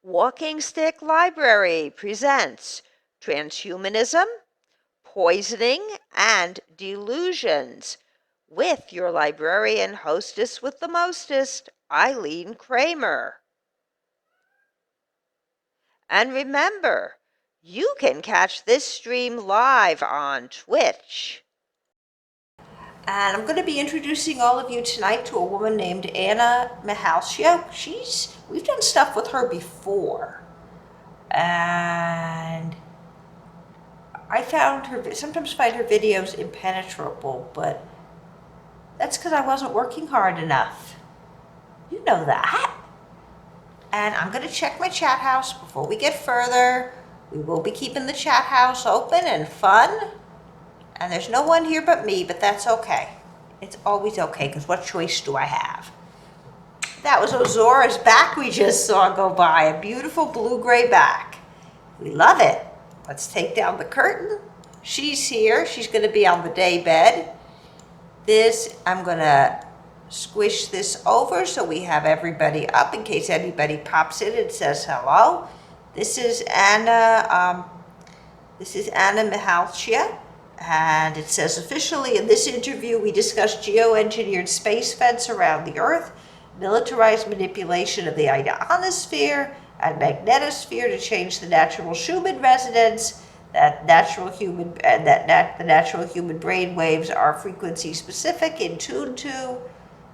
Walking Stick Library presents Transhumanism, Poisoning, and Delusions with your librarian hostess with the mostest, Eileen Kramer. And remember, you can catch this stream live on Twitch. And I'm going to be introducing all of you tonight to a woman named Mihalcea. We've done stuff with her before. And sometimes find her videos impenetrable, but that's because I wasn't working hard enough. You know that. And I'm going to check my chat house before we get further. We will be keeping the chat house open and fun. And there's no one here but me, but that's okay. It's always okay, because what choice do I have? That was Ozora's back we just saw go by, a beautiful blue-gray back. We love it. Let's take down the curtain. She's here. She's going to be on the day bed. I'm going to squish this over so we have everybody up in case anybody pops in and says hello. This is Anna Mihalcea. And it says, officially in this interview, we discussed geoengineered space vents around the Earth, militarized manipulation of the ionosphere and magnetosphere to change the natural Schumann resonance, the natural human brain waves are frequency specific in tune to.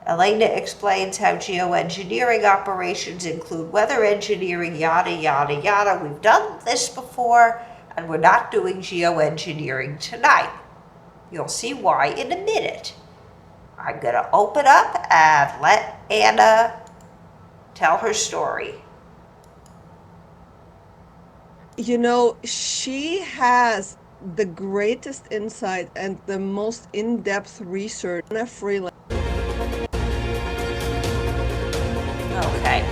Elena explains how geoengineering operations include weather engineering, yada, yada, yada. We've done this before, and we're not doing geoengineering tonight. You'll see why in a minute. I'm going to open up and let Anna tell her story. You know, she has the greatest insight and the most in-depth research. Anna Freeland. Okay.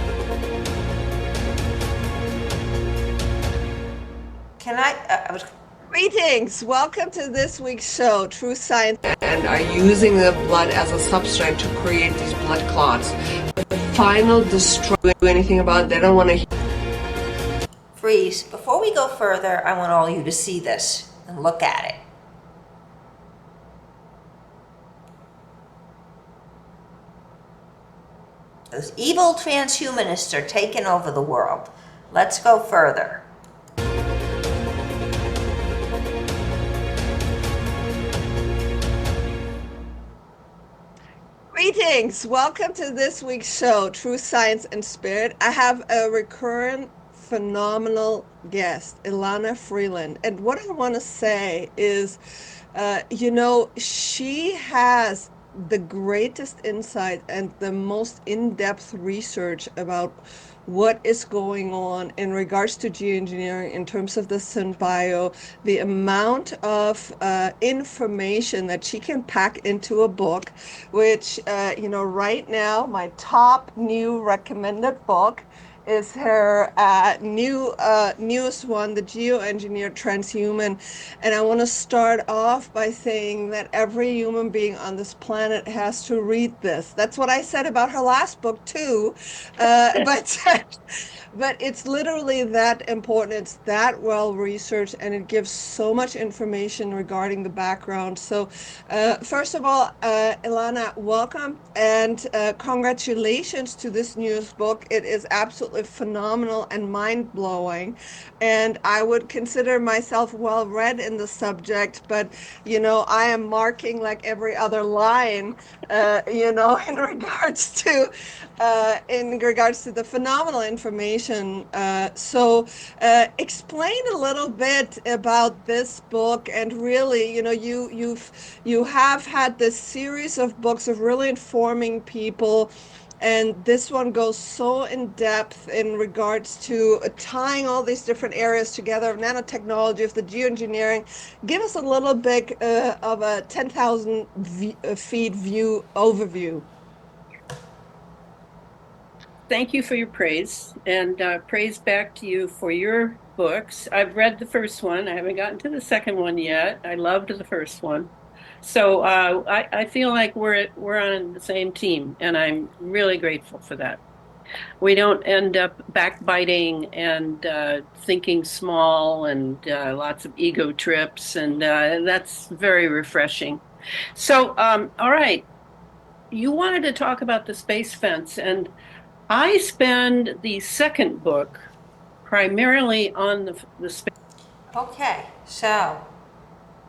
Greetings! Welcome to this week's show, True Science. And are using the blood as a substrate to create these blood clots. The final destroy anything about it. They don't want to. Freeze. Before we go further, I want all you to see this and look at it. Those evil transhumanists are taking over the world. Let's go further. Greetings! Welcome to this week's show, True Science and Spirit. I have a recurrent, phenomenal guest, Ilana Freeland. And what I want to say is, she has the greatest insight and the most in-depth research about what is going on in regards to geoengineering in terms of the synbio, the amount of information that she can pack into a book, which, right now, my top new recommended book is her newest one, The Geoengineered Transhuman. And I want to start off by saying that every human being on this planet has to read this. That's what I said about her last book too, but it's literally that important. It's that well researched, and it gives so much information regarding the background. So first of all, Ilana, welcome, and congratulations to this newest book. It is absolutely phenomenal and mind-blowing, and I would consider myself well read in the subject, but I am marking like every other line in regards to the phenomenal information. So explain a little bit about this book, and really, you have had this series of books of really informing people. And this one goes so in depth in regards to tying all these different areas together of nanotechnology, of the geoengineering. Give us a little bit of a 10,000 feet view overview. Thank you for your praise, and praise back to you for your books. I've read the first one. I haven't gotten to the second one yet. I loved the first one. So I feel like we're on the same team, and I'm really grateful for that. we don't end up backbiting and thinking small and lots of ego trips, and that's very refreshing. So, all right, you wanted to talk about the space fence, and I spend the second book primarily on the space. Okay, so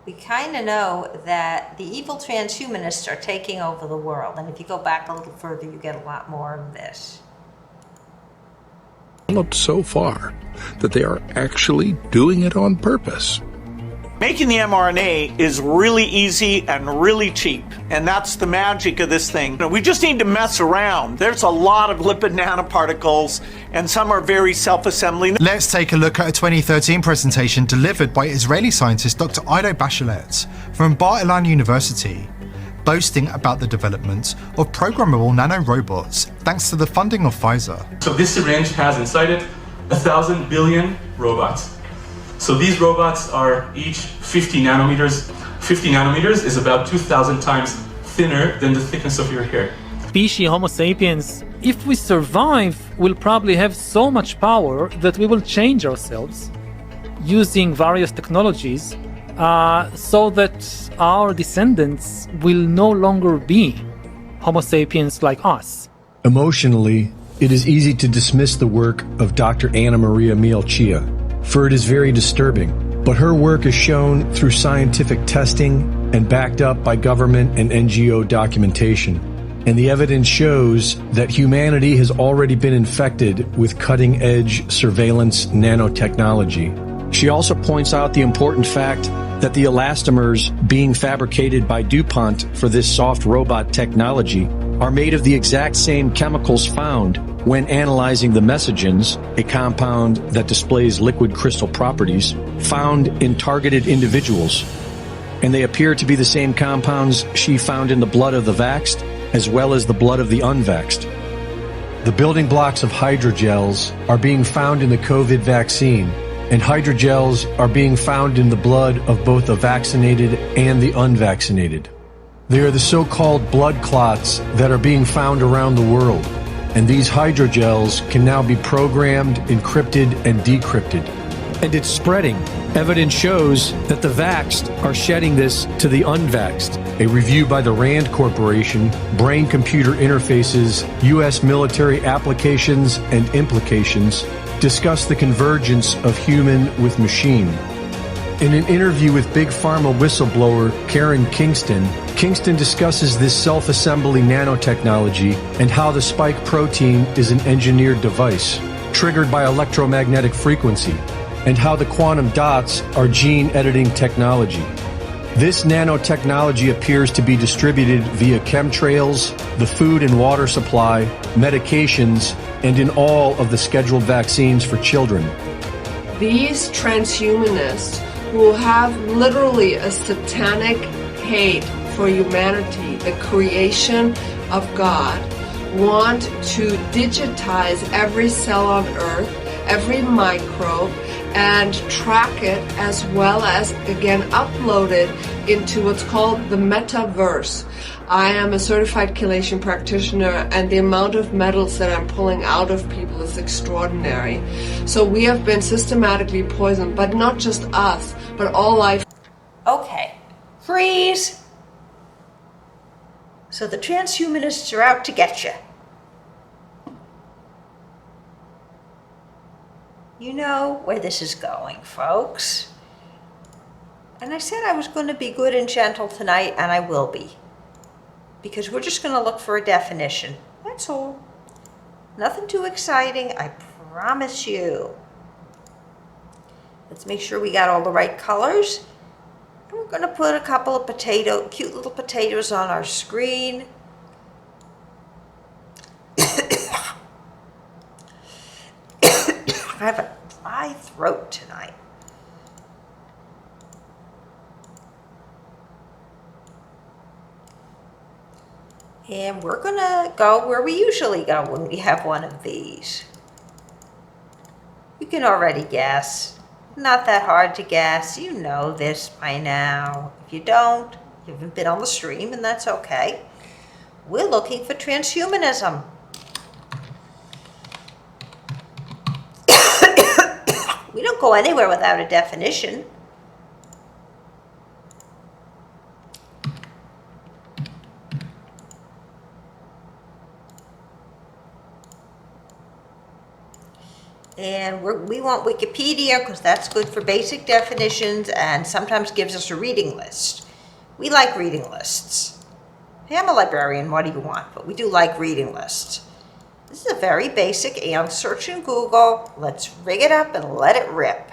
we kind of know that the evil transhumanists are taking over the world. And if you go back a little further, you get a lot more of this. Developed so far that they are actually doing it on purpose. Making the mRNA is really easy and really cheap, and that's the magic of this thing. We just need to mess around. There's a lot of lipid nanoparticles, and some are very self-assembling. Let's take a look at a 2013 presentation delivered by Israeli scientist Dr. Ido Bachelet from Bar Ilan University, boasting about the development of programmable nanorobots thanks to the funding of Pfizer. So this syringe has inside it 1,000 billion robots. So these robots are each 50 nanometers. 50 nanometers is about 2,000 times thinner than the thickness of your hair. Species Homo sapiens, if we survive, will probably have so much power that we will change ourselves using various technologies so that our descendants will no longer be Homo sapiens like us. Emotionally, it is easy to dismiss the work of Dr. Anna Maria Mihalcea, for it is very disturbing. But her work is shown through scientific testing and backed up by government and NGO documentation. And the evidence shows that humanity has already been infected with cutting-edge surveillance nanotechnology. She also points out the important fact that the elastomers being fabricated by DuPont for this soft robot technology are made of the exact same chemicals found when analyzing the messegens, a compound that displays liquid crystal properties, found in targeted individuals. And they appear to be the same compounds she found in the blood of the vaxxed, as well as the blood of the unvaxxed. The building blocks of hydrogels are being found in the COVID vaccine, and hydrogels are being found in the blood of both the vaccinated and the unvaccinated. They are the so-called blood clots that are being found around the world. And these hydrogels can now be programmed, encrypted, and decrypted. And it's spreading. Evidence shows that the vaxxed are shedding this to the unvaxxed. A review by the RAND Corporation, Brain-Computer Interfaces, U.S. Military Applications and Implications, discuss the convergence of human with machine. In an interview with Big Pharma whistleblower Karen Kingston discusses this self-assembly nanotechnology and how the spike protein is an engineered device, triggered by electromagnetic frequency, and how the quantum dots are gene editing technology. This nanotechnology appears to be distributed via chemtrails, the food and water supply, medications, and in all of the scheduled vaccines for children. These transhumanists who have literally a satanic hate for humanity, the creation of God, want to digitize every cell on Earth, every microbe, and track it, as well as, again, upload it into what's called the metaverse. I am a certified chelation practitioner, and the amount of metals that I'm pulling out of people is extraordinary. So we have been systematically poisoned, but not just us, but all life. Okay, freeze. So the transhumanists are out to get you. You know where this is going, folks. And I said I was going to be good and gentle tonight, and I will be. Because we're just going to look for a definition. That's all. Nothing too exciting, I promise you. Let's make sure we got all the right colors. And we're going to put a couple of cute little potatoes on our screen. I have a dry throat tonight. And we're gonna go where we usually go when we have one of these. You can already guess. Not that hard to guess. You know this by now. If you don't, you haven't been on the stream, and that's okay. We're looking for transhumanism. don't go anywhere without a definition. And we want Wikipedia because that's good for basic definitions and sometimes gives us a reading list. We like reading lists. Hey, I'm a librarian, what do you want? But we do like reading lists. This is a very basic and search in Google. Let's rig it up and let it rip.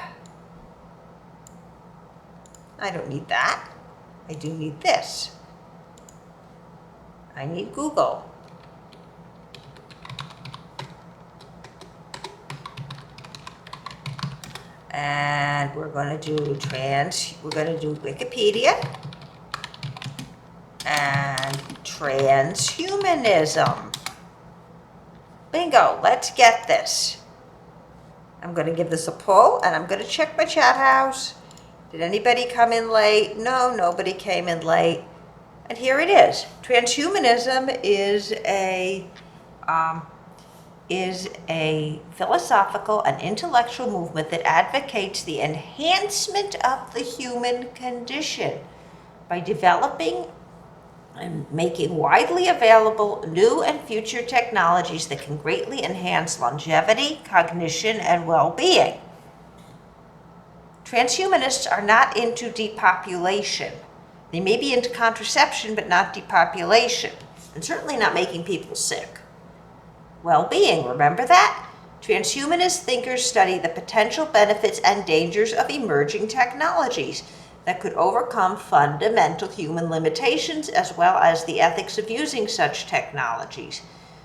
I don't need that. I do need this. I need Google. And we're going to do Wikipedia and transhumanism. Bingo, let's get this. I'm going to give this a pull and I'm going to check my chat house. Did anybody come in late? No, nobody came in late. And here it is. Transhumanism is a philosophical and intellectual movement that advocates the enhancement of the human condition by developing and making widely available new and future technologies that can greatly enhance longevity, cognition, and well-being. Transhumanists are not into depopulation. They may be into contraception, but not depopulation, and certainly not making people sick. Well-being, remember that? Transhumanist thinkers study the potential benefits and dangers of emerging technologies that could overcome fundamental human limitations as well as the ethics of using such technologies.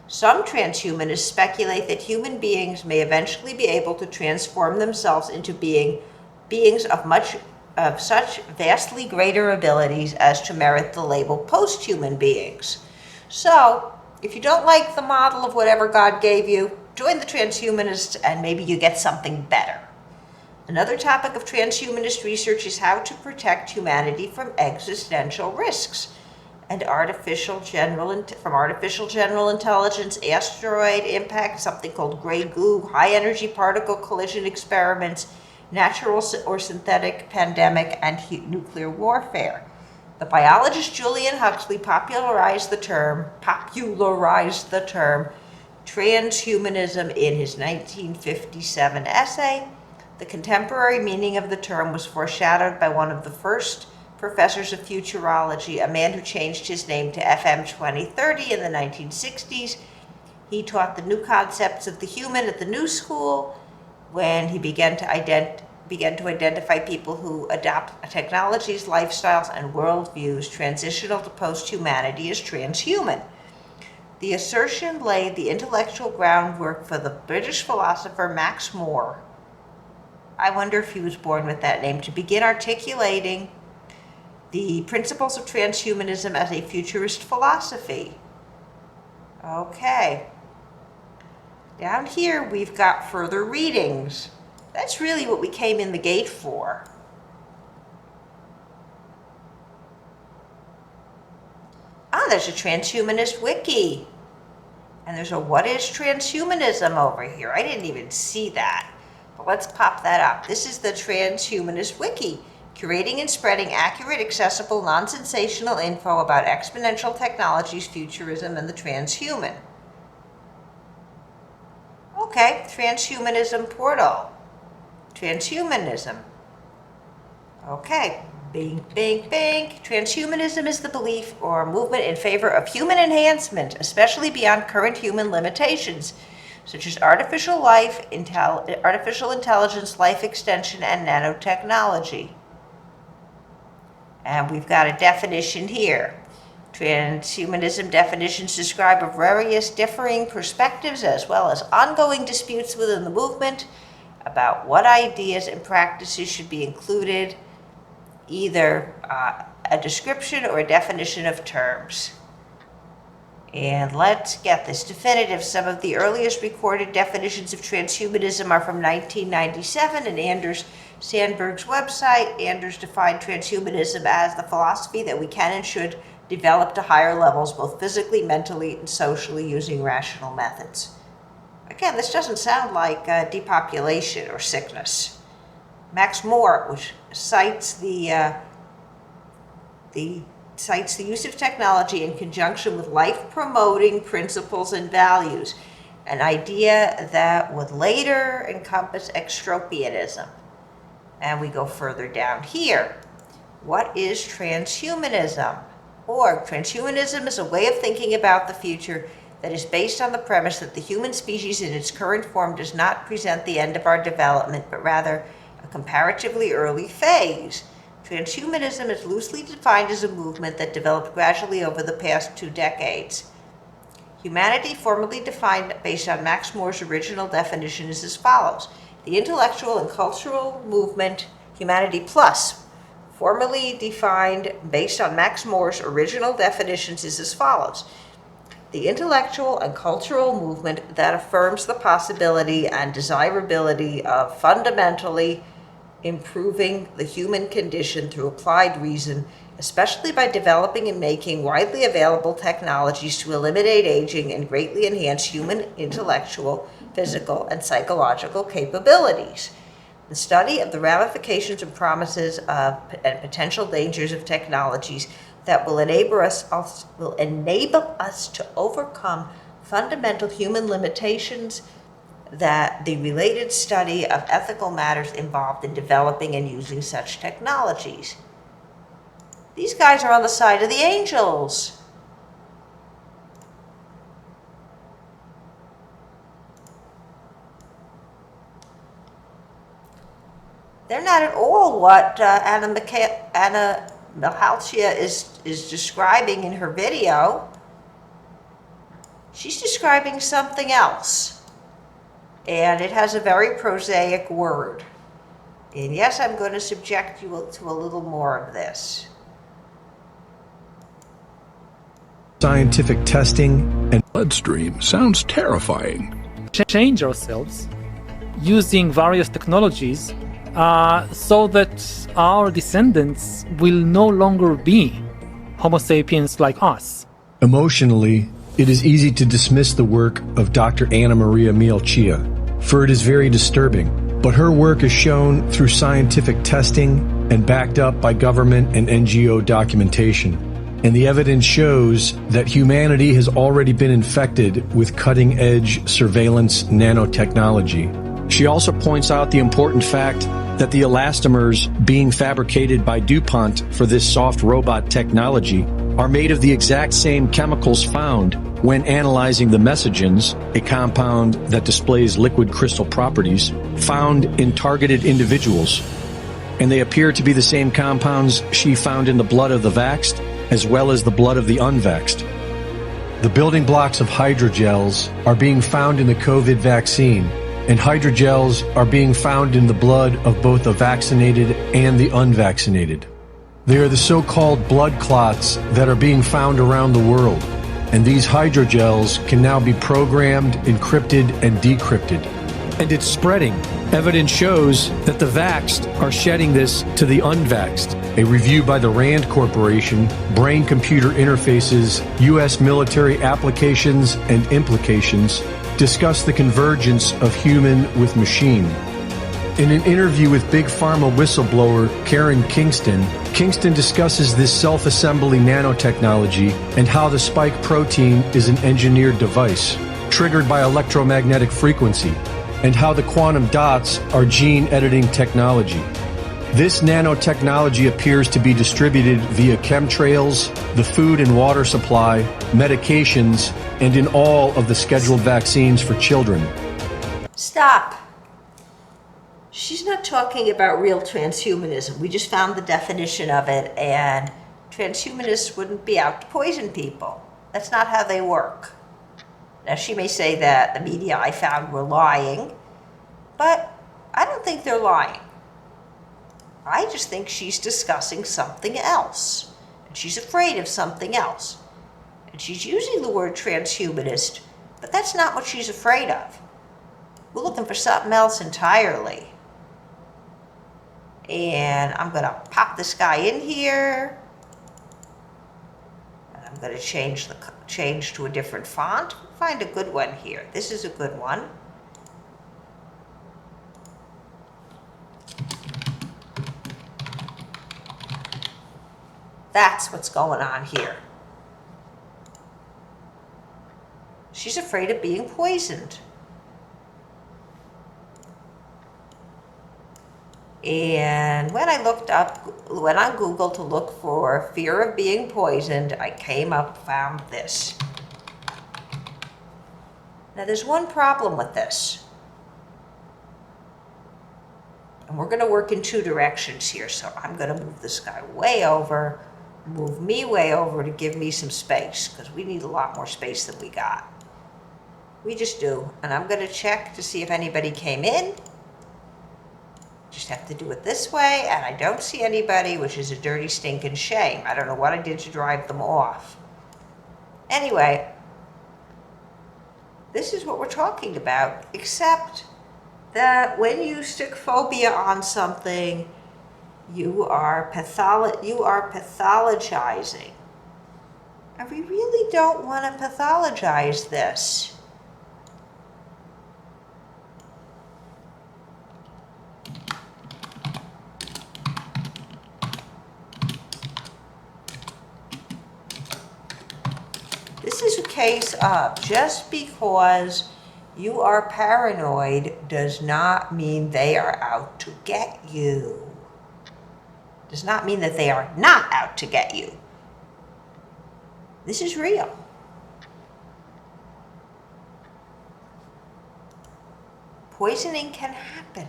Some transhumanists speculate that human beings may eventually be able to transform themselves into beings of such vastly greater abilities as to merit the label post-human beings. So, if you don't like the model of whatever God gave you, join the transhumanists and maybe you get something better. Another topic of transhumanist research is how to protect humanity from existential risks and artificial general intelligence, asteroid impact, something called gray goo, high energy particle collision experiments, natural or synthetic pandemic, and nuclear warfare. The biologist Julian Huxley popularized the term transhumanism in his 1957 essay. The contemporary meaning of the term was foreshadowed by one of the first professors of futurology, a man who changed his name to FM 2030 in the 1960s. He taught the new concepts of the human at the New School when he began to identify people who adopt technologies, lifestyles, and worldviews transitional to post-humanity as transhuman. The assertion laid the intellectual groundwork for the British philosopher Max Moore. I wonder if he was born with that name, to begin articulating the principles of transhumanism as a futurist philosophy. Okay. Down here, we've got further readings. That's really what we came in the gate for. Ah, there's a transhumanist wiki. And there's a what is transhumanism over here. I didn't even see that. But let's pop that up. This is the transhumanist wiki, curating and spreading accurate, accessible, non-sensational info about exponential technologies, futurism, and the transhuman. Okay, transhumanism portal. Transhumanism. Okay, bing, bing, bing. Transhumanism is the belief or movement in favor of human enhancement, especially beyond current human limitations, such as artificial intelligence, life extension, and nanotechnology. And we've got a definition here. Transhumanism definitions describe various differing perspectives as well as ongoing disputes within the movement about what ideas and practices should be included, either a description or a definition of terms. And let's get this definitive. Some of the earliest recorded definitions of transhumanism are from 1997 in Anders Sandberg's website. Anders defined transhumanism as the philosophy that we can and should develop to higher levels, both physically, mentally, and socially, using rational methods. Again, this doesn't sound like depopulation or sickness. Max Moore, which cites the use of technology in conjunction with life-promoting principles and values, an idea that would later encompass extropianism. And we go further down here. What is transhumanism? Or transhumanism is a way of thinking about the future that is based on the premise that the human species in its current form does not present the end of our development, but rather a comparatively early phase. Transhumanism is loosely defined as a movement that developed gradually over the past 2 decades. Humanity, formally defined based on Max Moore's original definition, is as follows. The intellectual and cultural movement, Humanity Plus, formally defined based on Max Moore's original definitions, is as follows. The intellectual and cultural movement that affirms the possibility and desirability of fundamentally improving the human condition through applied reason, especially by developing and making widely available technologies to eliminate aging and greatly enhance human intellectual, physical, and psychological capabilities. The study of the ramifications and promises of and potential dangers of technologies that will enable us to overcome fundamental human limitations, that the related study of ethical matters involved in developing and using such technologies. These guys are on the side of the angels. They're not at all what Anna Mihalcea is describing in her video. She's describing something else. And it has a very prosaic word. And yes, I'm going to subject you to a little more of this. Scientific testing and bloodstream sounds terrifying. Change ourselves using various technologies so that our descendants will no longer be Homo sapiens like us. Emotionally, it is easy to dismiss the work of Dr. Anna Maria Mihalcea, for it is very disturbing. But her work is shown through scientific testing and backed up by government and NGO documentation. And the evidence shows that humanity has already been infected with cutting-edge surveillance nanotechnology. She also points out the important fact that the elastomers being fabricated by DuPont for this soft robot technology are made of the exact same chemicals found when analyzing the messagens, a compound that displays liquid crystal properties, found in targeted individuals. And they appear to be the same compounds she found in the blood of the vaxxed, as well as the blood of the unvaxxed. The building blocks of hydrogels are being found in the COVID vaccine, and hydrogels are being found in the blood of both the vaccinated and the unvaccinated. They are the so-called blood clots that are being found around the world, and these hydrogels can now be programmed, encrypted, and decrypted. And it's spreading. Evidence shows that the vaxxed are shedding this to the unvaxxed. A review by the RAND Corporation, Brain-Computer Interfaces, U.S. Military Applications and Implications, discuss the convergence of human with machine. In an interview with Big Pharma whistleblower Karen Kingston discusses this self-assembly nanotechnology and how the spike protein is an engineered device, triggered by electromagnetic frequency, and how the quantum dots are gene editing technology. This nanotechnology appears to be distributed via chemtrails, the food and water supply, medications, and in all of the scheduled vaccines for children. Stop. She's not talking about real transhumanism. We just found the definition of it, and transhumanists wouldn't be out to poison people. That's not how they work. Now, she may say that the media I found were lying, but I don't think they're lying. I just think she's discussing something else, and she's afraid of something else. And she's using the word transhumanist, but that's not what she's afraid of. We're looking for something else entirely. And I'm going to pop this guy in here. And I'm going to change to a different font. Find a good one here. This is a good one. That's what's going on here. She's afraid of being poisoned. And when I went on Google to look for fear of being poisoned, I found this. Now there's one problem with this. And we're going to work in two directions here. So I'm going to move this guy way over, move me way over to give me some space, because we need a lot more space than we got. We just do. And I'm going to check to see if anybody came in. Just have to do it this way, and I don't see anybody, which is a dirty stinking shame. I don't know what I did to drive them off. Anyway, this is what we're talking about, except that when you stick phobia on something, you are pathologizing. And we really don't want to pathologize this. This is a case of just because you are paranoid does not mean they are out to get you. Does not mean that they are not out to get you. This is real. Poisoning can happen.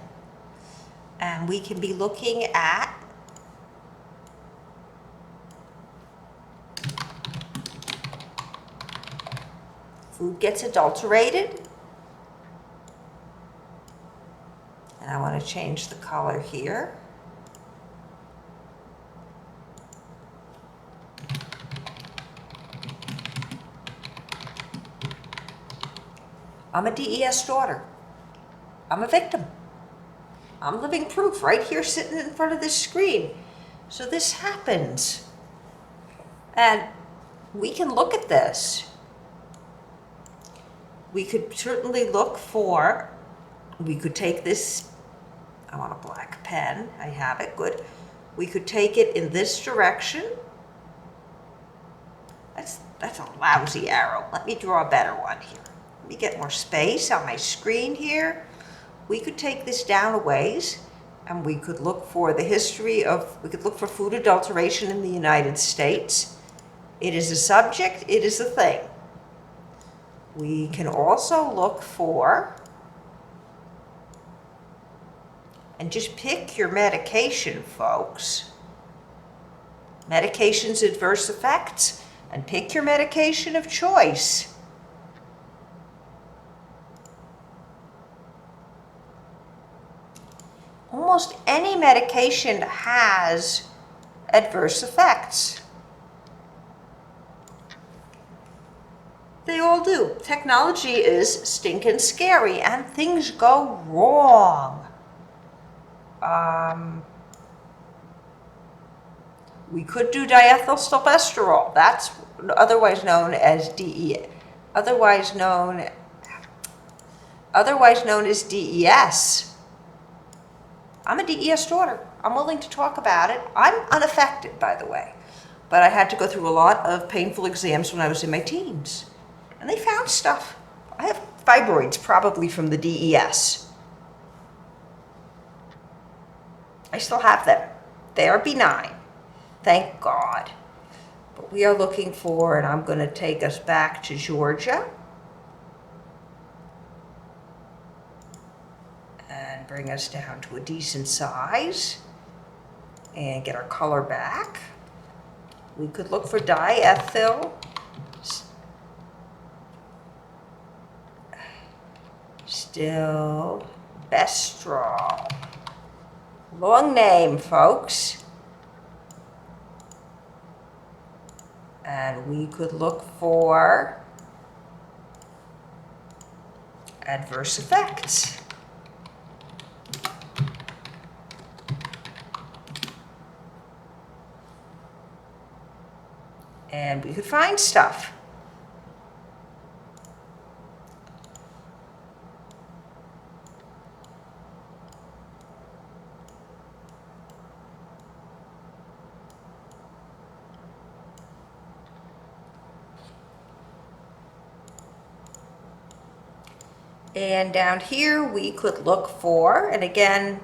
And we can be looking at food gets adulterated. And I want to change the color here. I'm a DES daughter. I'm a victim. I'm living proof right here sitting in front of this screen. So this happens. And we can look at this. We could certainly look for, we could take this, I want a black pen, I have it, good. We could take it in this direction. That's a lousy arrow. Let me draw a better one here. Let me get more space on my screen here. We could take this down a ways, and we could look for the history of, we could look for food adulteration in the United States. It is a subject, it is a thing. We can also look for, and just pick your medication, folks. Medication's adverse effects, and pick your medication of choice. Almost any medication has adverse effects. They all do. Technology is stinking scary, and things go wrong. We could do diethylstilbestrol. That's otherwise known as DES. Otherwise known as DES. I'm a DES daughter. I'm willing to talk about it. I'm unaffected, by the way. But I had to go through a lot of painful exams when I was in my teens. And they found stuff. I have fibroids, probably from the DES. I still have them. They are benign. Thank God. But we are looking for, and I'm going to take us back to Georgia. And bring us down to a decent size. And get our color back. We could look for diethyl. Still bestrol. Long name, folks. And we could look for adverse effects. And we could find stuff. And down here we could look for, and again,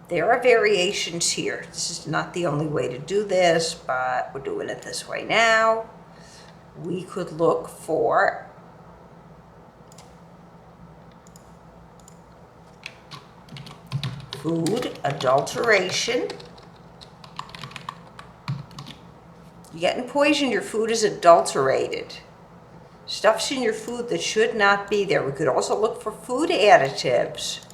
there are variations here. This is not the only way to do this, but we're doing it this way now. We could look for food adulteration. You're getting poisoned, your food is adulterated. Stuff's in your food that should not be there. We could also look for food additives.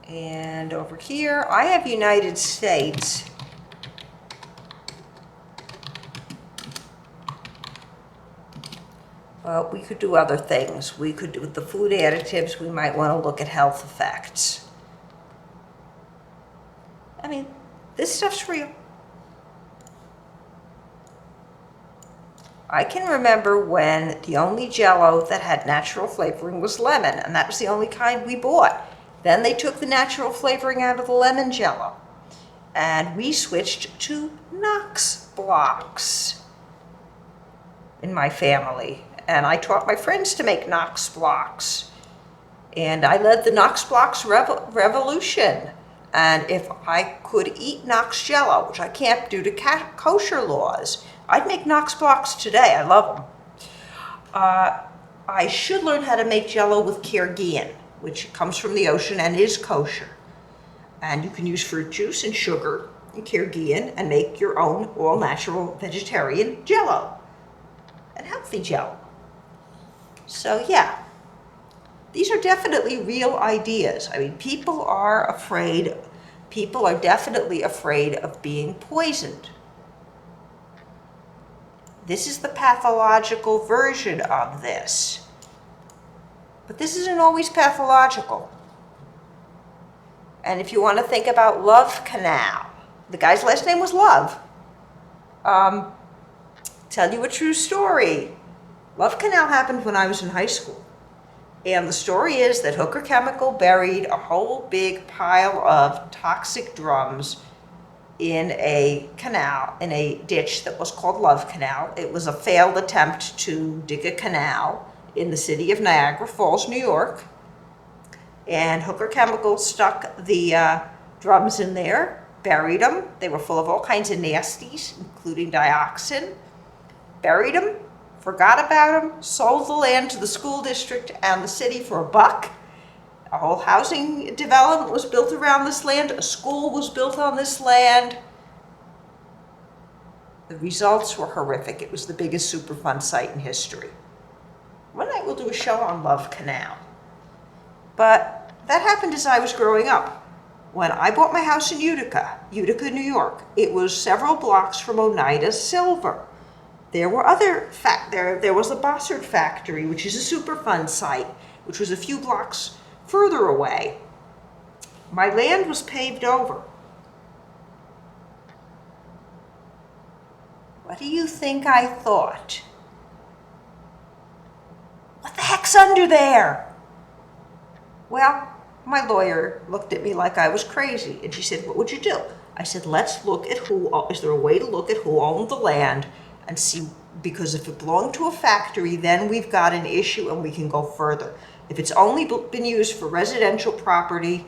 And over here, I have United States. Well, we could do other things. We could do with the food additives, we might want to look at health effects. I mean, this stuff's real. I can remember when the only Jell-O that had natural flavoring was lemon, and that was the only kind we bought. Then they took the natural flavoring out of the lemon Jell-O, and we switched to Knox blocks in my family. And I taught my friends to make Knox blocks. And I led the Knox blocks revolution. And if I could eat Knox Jell-O, which I can't due to kosher laws, I'd make Knox blocks today. I love them. I should learn how to make Jell-O with Kyrgyzstan, which comes from the ocean and is kosher. And you can use fruit juice and sugar and Kyrgyzstan and make your own all-natural vegetarian Jell-O and healthy Jell-O. So yeah, these are definitely real ideas. I mean, people are definitely afraid of being poisoned. This is the pathological version of this. But this isn't always pathological. And if you want to think about Love Canal, the guy's last name was Love. Tell you a true story. Love Canal happened when I was in high school. And the story is that Hooker Chemical buried a whole big pile of toxic drums in a canal, in a ditch that was called Love Canal. It was a failed attempt to dig a canal in the city of Niagara Falls, New York. And Hooker Chemical stuck the drums in there, buried them. They were full of all kinds of nasties, including dioxin. Buried them, forgot about them, sold the land to the school district and the city for $1. A whole housing development was built around this land. A school was built on this land. The results were horrific. It was the biggest Superfund site in history. One night we'll do a show on Love Canal. But that happened as I was growing up. When I bought my house in Utica, New York, it was several blocks from Oneida Silver. There were other there was the Bossard factory, which is a Superfund site, which was a few blocks further away. My land was paved over. What do you think I thought? What the heck's under there? Well, my lawyer looked at me like I was crazy, and she said, what would you do? I said, let's look at is there a way to look at who owned the land and see, because if it belonged to a factory, then we've got an issue and we can go further. If it's only been used for residential property,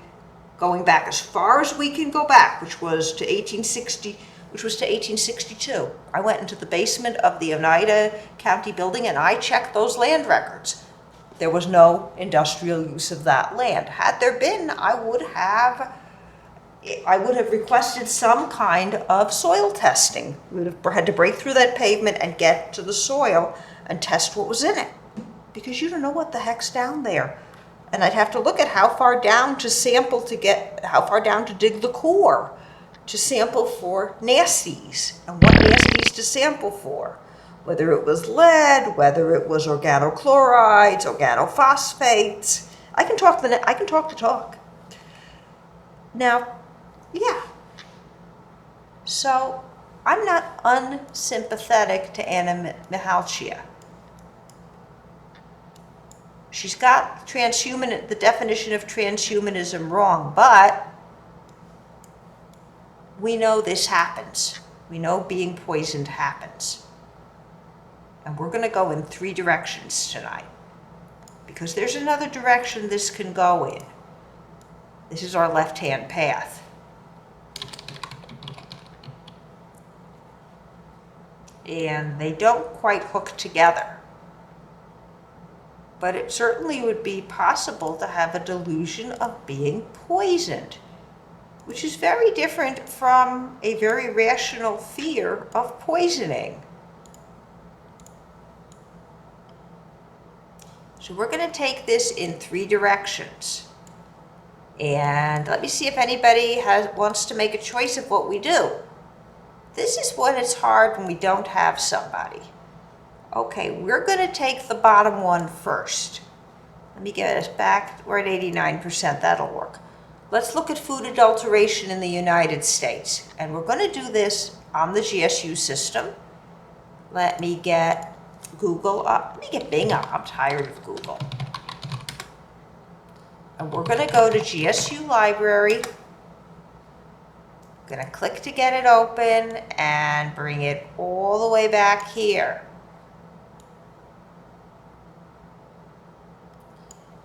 going back as far as we can go back, which was to 1862. I went into the basement of the Oneida County building and I checked those land records. There was no industrial use of that land. Had there been, I would have requested some kind of soil testing. We would have had to break through that pavement and get to the soil and test what was in it, because you don't know what the heck's down there. And I'd have to look at how far down to sample how far down to dig the core to sample for nasties, and what nasties to sample for. Whether it was lead, whether it was organochlorides, organophosphates. I can talk the talk. Now, yeah. So I'm not unsympathetic to Anna Mihalcea. She's got the definition of transhumanism wrong, but we know this happens. We know being poisoned happens. And we're going to go in 3 directions tonight, because there's another direction this can go in. This is our left-hand path. And they don't quite hook together. But it certainly would be possible to have a delusion of being poisoned, which is very different from a very rational fear of poisoning. So we're going to take this in 3 directions. And let me see if anybody wants to make a choice of what we do. This is when it's hard when we don't have somebody. Okay, we're going to take the bottom one first. Let me get us back. We're at 89%. That'll work. Let's look at food adulteration in the United States. And we're going to do this on the GSU system. Let me get Google up. Let me get Bing up. I'm tired of Google. And we're going to go to GSU Library. I'm going to click to get it open and bring it all the way back here.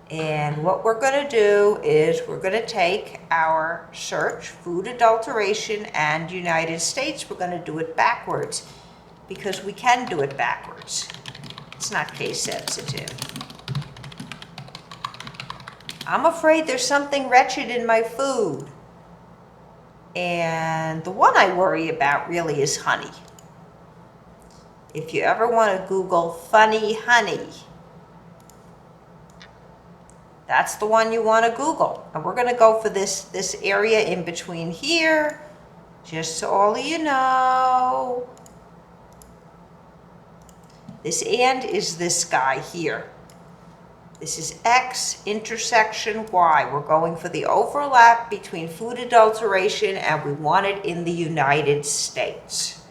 And what we're going to do is we're going to take our search, food adulteration and United States. We're going to do it backwards because we can do it backwards. It's not case sensitive. I'm afraid there's something wretched in my food. And the one I worry about really is honey. If you ever want to Google funny honey, that's the one you want to Google. And we're going to go for this area in between here, just so all of you know. This and is this guy here. This is X intersection Y. We're going for the overlap between food adulteration, and we want it in the United States.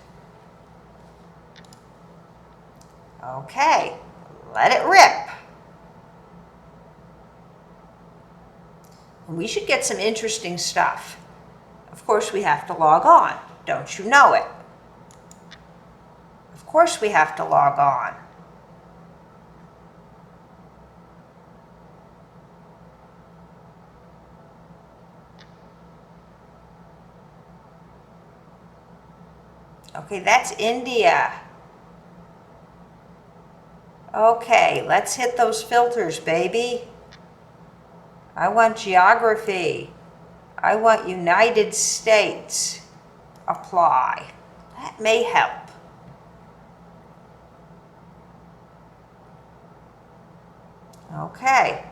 Okay, let it rip. We should get some interesting stuff. Of course, we have to log on. Don't you know it? Of course, we have to log on. Okay, that's India. Okay, let's hit those filters, baby. I want geography. I want United States. Apply. That may help. Okay.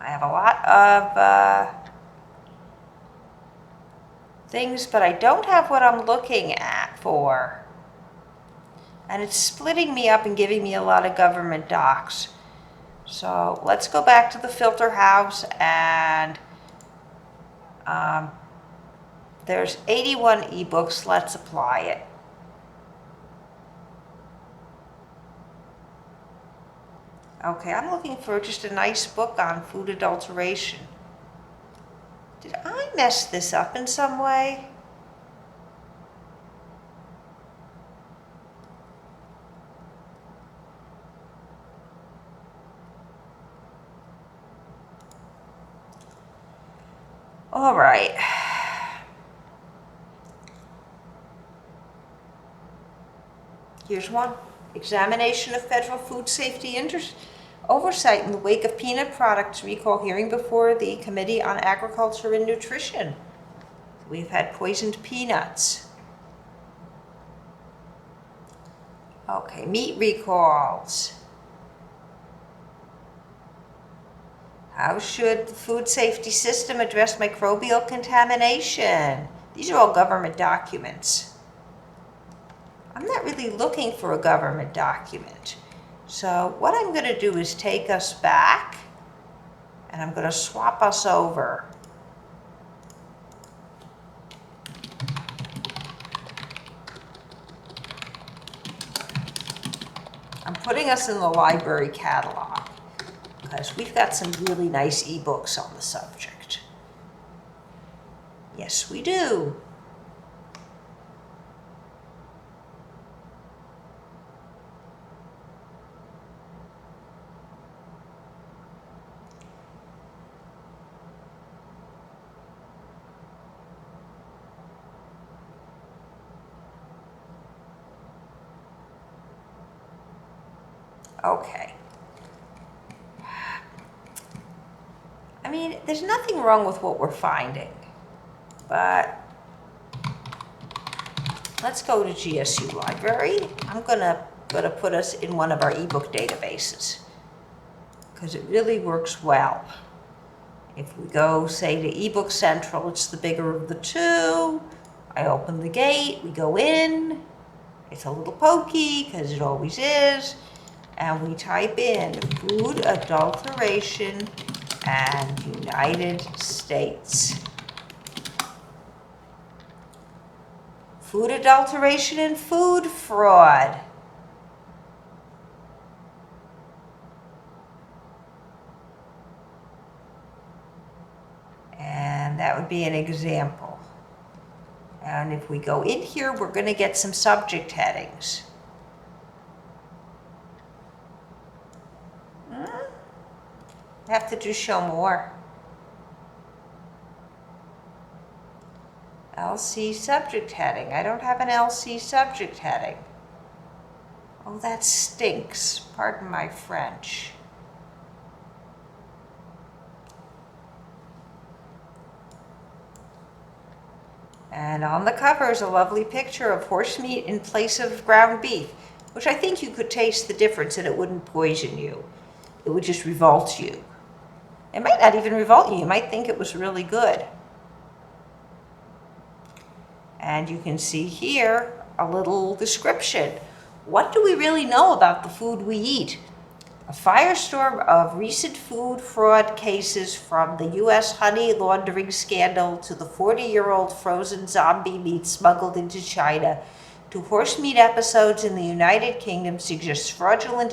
I have a lot of things, but I don't have what I'm looking at for. And it's splitting me up and giving me a lot of government docs. So let's go back to the filter house, and there's 81 ebooks. Let's apply it. Okay, I'm looking for just a nice book on food adulteration. Did I mess this up in some way? All right. Here's one. Examination of federal food safety oversight in the wake of peanut products recall hearing before the Committee on Agriculture and Nutrition. We've had poisoned peanuts. Okay, meat recalls. How should the food safety system address microbial contamination? These are all government documents. I'm not really looking for a government document. So what I'm going to do is take us back, and I'm going to swap us over. I'm putting us in the library catalog, because we've got some really nice ebooks on the subject. Yes, we do. Okay. I mean, there's nothing wrong with what we're finding, but let's go to GSU Library. I'm gonna put us in one of our ebook databases because it really works well. If we go, say, to ebook central, it's the bigger of the two. I open the gate, we go in. It's a little pokey because it always is. And we type in food adulteration and United States. Food adulteration and food fraud. And that would be an example. And if we go in here, we're going to get some subject headings. Have to do show more. LC subject heading. I don't have an LC subject heading. Oh, that stinks. Pardon my French. And on the cover is a lovely picture of horse meat in place of ground beef, which I think you could taste the difference and it wouldn't poison you. It would just revolt you. It might not even revolt you. You might think it was really good. And you can see here a little description. What do we really know about the food we eat? A firestorm of recent food fraud cases, from the U.S. honey laundering scandal to the 40-year-old frozen zombie meat smuggled into China to horse meat episodes in the United Kingdom, suggests fraudulent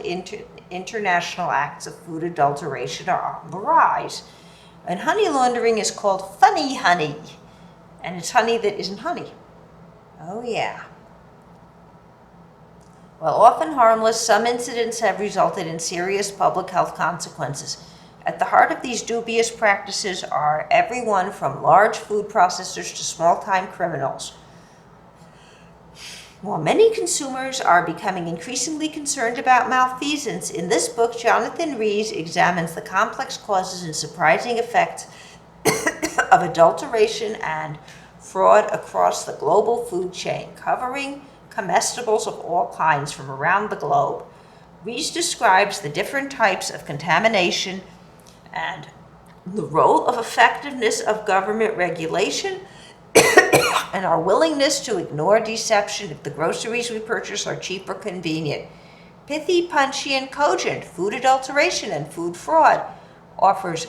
international acts of food adulteration are on the rise. And honey laundering is called funny honey, and it's honey that isn't honey. Oh yeah. While often harmless, some incidents have resulted in serious public health consequences. At the heart of these dubious practices are everyone from large food processors to small-time criminals. While many consumers are becoming increasingly concerned about malfeasance, in this book, Jonathan Rees examines the complex causes and surprising effects of adulteration and fraud across the global food chain, covering comestibles of all kinds from around the globe. Rees describes the different types of contamination and the role of effectiveness of government regulation and our willingness to ignore deception if the groceries we purchase are cheap or convenient. Pithy, punchy, and cogent, Food Adulteration and Food Fraud offers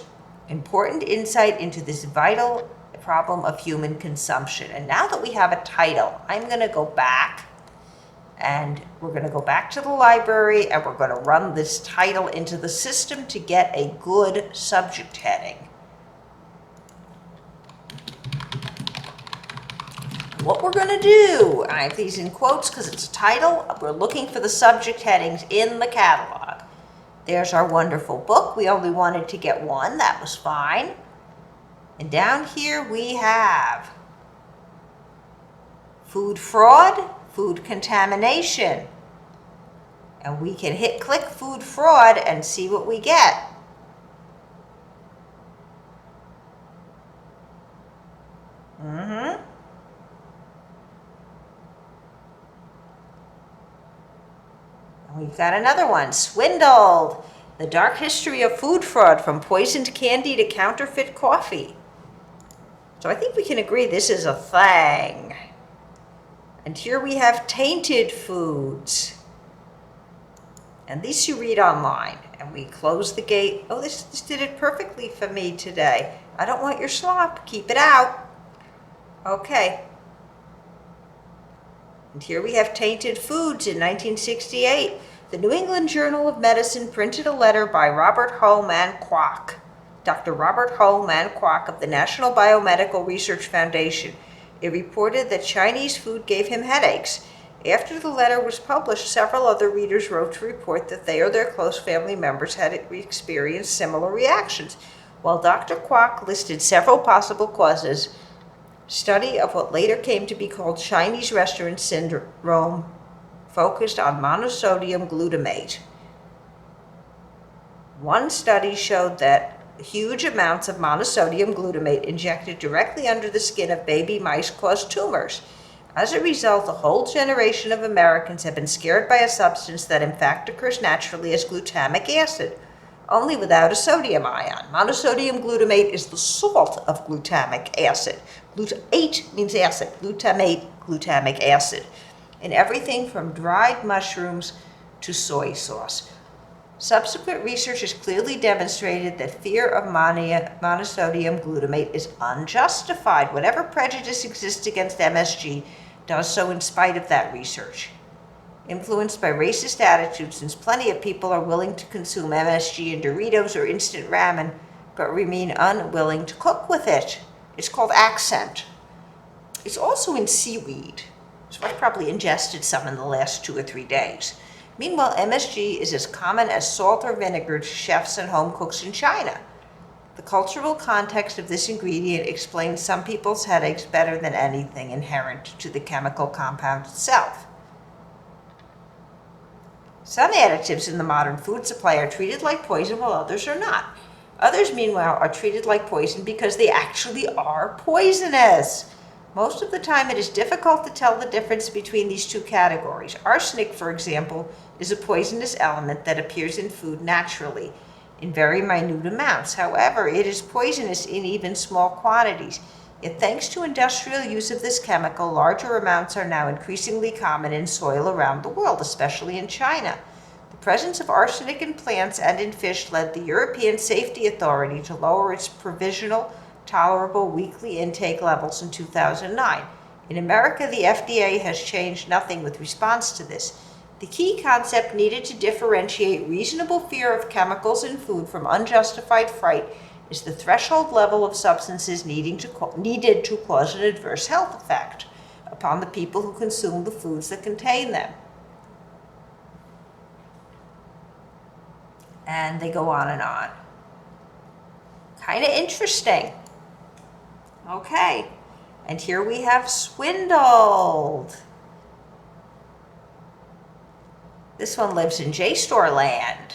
important insight into this vital problem of human consumption. And now that we have a title, I'm going to go back and we're going to go back to the library and we're going to run this title into the system to get a good subject heading. What we're going to do, I have these in quotes because it's a title, we're looking for the subject headings in the catalog. There's our wonderful book. We only wanted to get one, that was fine. And down here we have food fraud, food contamination. And we can click food fraud and see what we get. We've got another one, Swindled, the dark history of food fraud from poisoned candy to counterfeit coffee. So I think we can agree this is a thing. And here we have Tainted Foods. And these you read online. And we close the gate. Oh, this did it perfectly for me today. I don't want your slop, keep it out. Okay. And here we have Tainted Foods in 1968. The New England Journal of Medicine printed a letter by Robert Ho Man Kwok Dr. Robert Ho Man Kwok of the National Biomedical Research Foundation. It reported that Chinese food gave him headaches. After the letter was published, several other readers wrote to report that they or their close family members had experienced similar reactions. While Dr. Kwok listed several possible causes, study of what later came to be called Chinese restaurant syndrome focused on monosodium glutamate. One study showed that huge amounts of monosodium glutamate injected directly under the skin of baby mice caused tumors. As a result, a whole generation of Americans have been scared by a substance that in fact occurs naturally as glutamic acid, only without a sodium ion. Monosodium glutamate is the salt of glutamic acid. Glutamate means acid, glutamate, glutamic acid, in everything from dried mushrooms to soy sauce. Subsequent research has clearly demonstrated that fear of monosodium glutamate is unjustified. Whatever prejudice exists against MSG does so in spite of that research. Influenced by racist attitudes, since plenty of people are willing to consume MSG in Doritos or instant ramen, but remain unwilling to cook with it. It's called accent. It's also in seaweed, so I've probably ingested some in the last 2 or 3 days. Meanwhile, MSG is as common as salt or vinegar to chefs and home cooks in China. The cultural context of this ingredient explains some people's headaches better than anything inherent to the chemical compound itself. Some additives in the modern food supply are treated like poison while others are not. Others, meanwhile, are treated like poison because they actually are poisonous. Most of the time, it is difficult to tell the difference between these two categories. Arsenic, for example, is a poisonous element that appears in food naturally in very minute amounts. However, it is poisonous in even small quantities. Yet thanks to industrial use of this chemical, larger amounts are now increasingly common in soil around the world, especially in China. The presence of arsenic in plants and in fish led the European Safety Authority to lower its provisional tolerable weekly intake levels in 2009. In America, the FDA has changed nothing with response to this. The key concept needed to differentiate reasonable fear of chemicals in food from unjustified fright is the threshold level of substances needed to cause an adverse health effect upon the people who consume the foods that contain them. And they go on and on. Kind of interesting. Okay, and here we have swindled. This one lives in JSTOR land.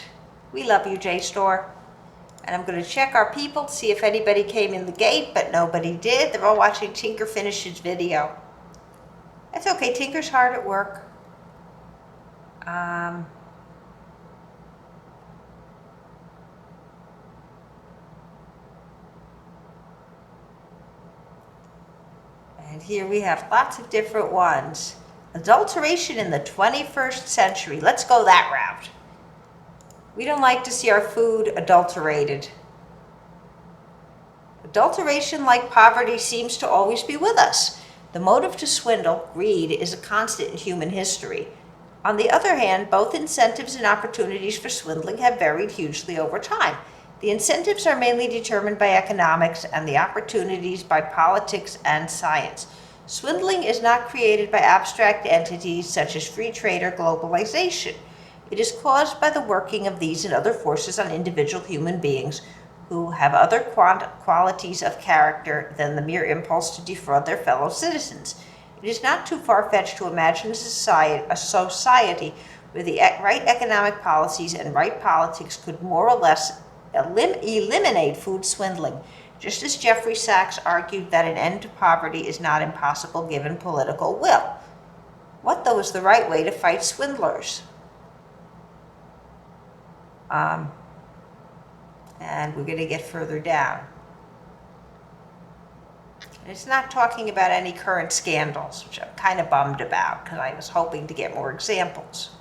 We love you, JSTOR. And I'm going to check our people to see if anybody came in the gate, but nobody did. They're all watching Tinker finish his video. That's okay, Tinker's hard at work. And here we have lots of different ones. Adulteration in the 21st century. Let's go that route. We don't like to see our food adulterated. Adulteration, like poverty, seems to always be with us. The motive to swindle, greed, is a constant in human history. On the other hand, both incentives and opportunities for swindling have varied hugely over time. The incentives are mainly determined by economics and the opportunities by politics and science. Swindling is not created by abstract entities such as free trade or globalization. It is caused by the working of these and other forces on individual human beings who have other qualities of character than the mere impulse to defraud their fellow citizens. It is not too far-fetched to imagine a society where the right economic policies and right politics could more or less eliminate food swindling, just as Jeffrey Sachs argued that an end to poverty is not impossible given political will. What, though, is the right way to fight swindlers? And we're going to get further down. And it's not talking about any current scandals, which I'm kind of bummed about because I was hoping to get more examples.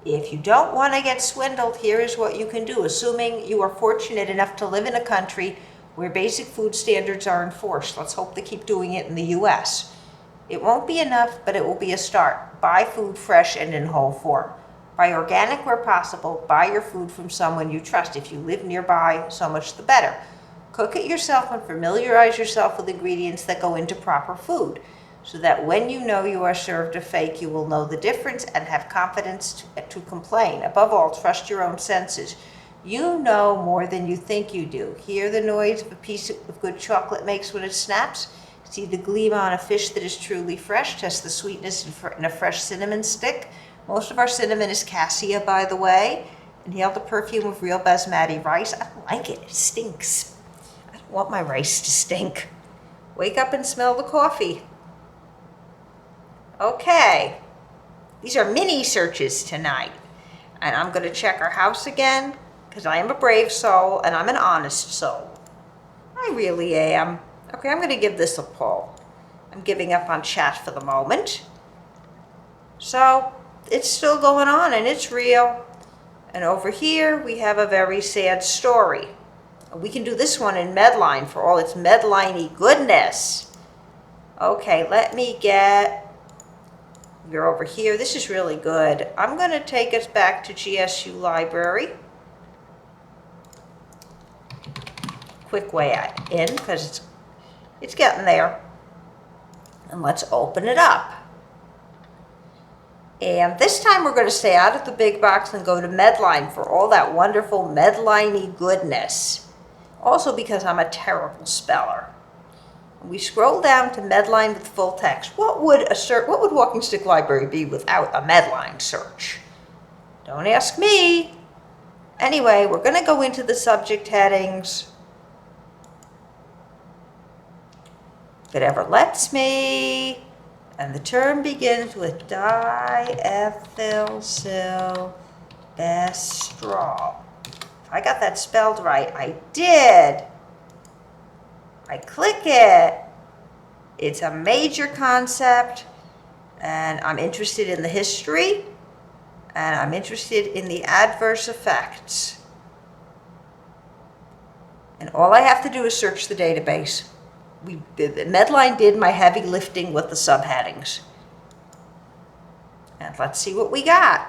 If you don't want to get swindled, here is what you can do, assuming you are fortunate enough to live in a country where basic food standards are enforced. Let's hope they keep doing it in the US. It won't be enough, but it will be a start. Buy food fresh and in whole form. Buy organic where possible. Buy your food from someone you trust. If you live nearby, so much the better. Cook it yourself and familiarize yourself with ingredients that go into proper food, so that when you know you are served a fake, you will know the difference and have confidence to complain. Above all, trust your own senses. You know more than you think you do. Hear the noise of a piece of good chocolate makes when it snaps. See the gleam on a fish that is truly fresh. Test the sweetness in a fresh cinnamon stick. Most of our cinnamon is cassia, by the way. Inhale the perfume of real basmati rice. I don't like it. It stinks. I don't want my rice to stink. Wake up and smell the coffee. Okay. These are mini searches tonight. And I'm going to check our house again, because I am a brave soul and I'm an honest soul. I really am. Okay, I'm going to give this a pull. I'm giving up on chat for the moment. So, it's still going on and it's real. And over here, we have a very sad story. We can do this one in Medline for all its Medline-y goodness. Okay, let me get... You're over here. This is really good. I'm going to take us back to GSU Library. Quick way in, because it's getting there. And let's open it up. And this time we're going to stay out of the big box and go to Medline for all that wonderful Medline-y goodness. Also because I'm a terrible speller. We scroll down to Medline with full text. What would Walking Stick Library be without a Medline search? Don't ask me. Anyway, we're going to go into the subject headings. If it ever lets me. And the term begins with diethylsilbestrol. I got that spelled right. I did. I click it. It's a major concept, and I'm interested in the history, and I'm interested in the adverse effects. And all I have to do is search the database. Medline did my heavy lifting with the subheadings. And let's see what we got.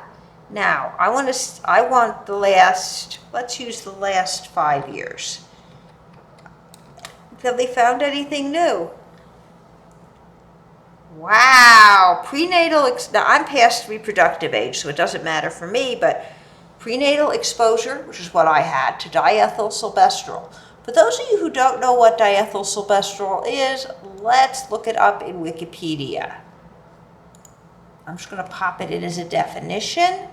Now, I want the last, let's use the last 5 years. Have they found anything new? Wow, now I'm past reproductive age, so it doesn't matter for me, but prenatal exposure, which is what I had, to diethylsilbestrol. For those of you who don't know what diethylsilbestrol is, let's look it up in Wikipedia. I'm just going to pop it in as a definition.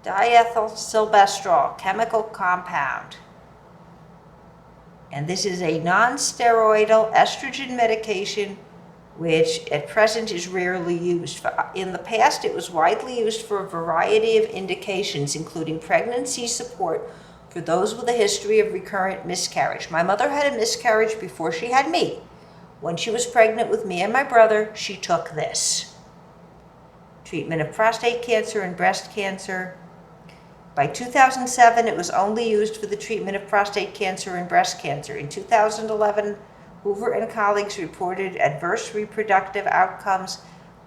Diethylsilbestrol, chemical compound. And this is a non-steroidal estrogen medication which at present is rarely used. In the past, it was widely used for a variety of indications, including pregnancy support for those with a history of recurrent miscarriage. My mother had a miscarriage before she had me. When she was pregnant with me and my brother, she took this. Treatment of prostate cancer and breast cancer. By 2007, it was only used for the treatment of prostate cancer and breast cancer. In 2011, Hoover and colleagues reported adverse reproductive outcomes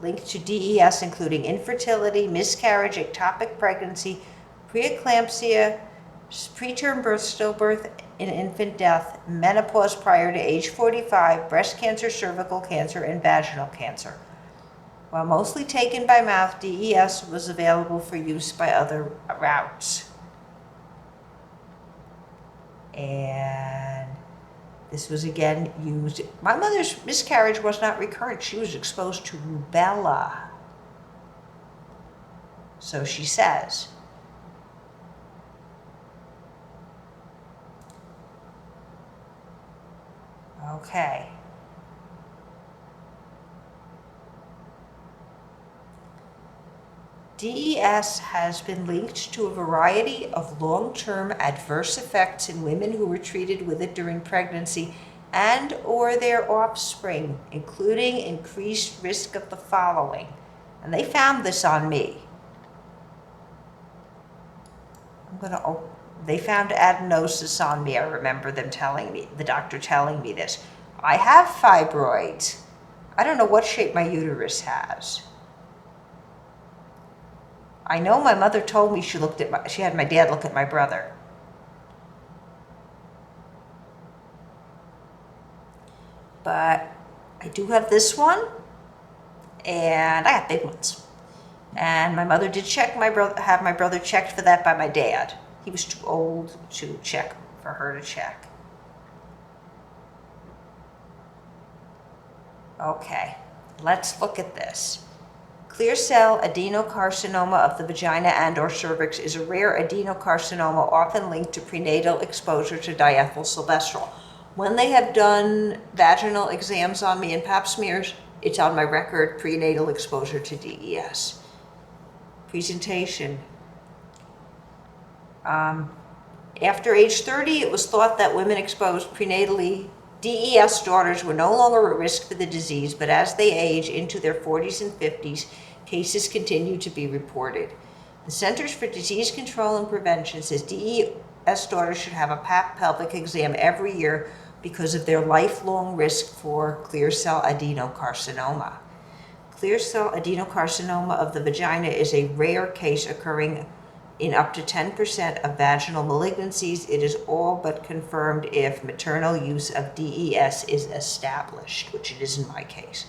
linked to DES, including infertility, miscarriage, ectopic pregnancy, preeclampsia, preterm birth, stillbirth, and infant death, menopause prior to age 45, breast cancer, cervical cancer, and vaginal cancer. While mostly taken by mouth, DES was available for use by other routes. And this was again used. My mother's miscarriage was not recurrent. She was exposed to rubella. So she says. Okay. DES has been linked to a variety of long-term adverse effects in women who were treated with it during pregnancy and or their offspring, including increased risk of the following. And they found this on me. I'm they found adenosis on me. I remember them telling me, the doctor telling me this. I have fibroids. I don't know what shape my uterus has. I know my mother told me she had my dad look at my brother. But I do have this one, and I have big ones. And my mother did have my brother checked for that by my dad. He was too old to check, for her to check. Okay, let's look at this. Clear cell adenocarcinoma of the vagina and/or cervix is a rare adenocarcinoma often linked to prenatal exposure to diethylstilbestrol. When they have done vaginal exams on me and pap smears, it's on my record, prenatal exposure to DES. Presentation. After age 30, it was thought that women exposed prenatally DES daughters were no longer at risk for the disease, but as they age into their 40s and 50s, cases continue to be reported. The Centers for Disease Control and Prevention says DES daughters should have a pelvic exam every year because of their lifelong risk for clear cell adenocarcinoma. Clear cell adenocarcinoma of the vagina is a rare case occurring in up to 10% of vaginal malignancies. It is all but confirmed if maternal use of DES is established, which it is in my case.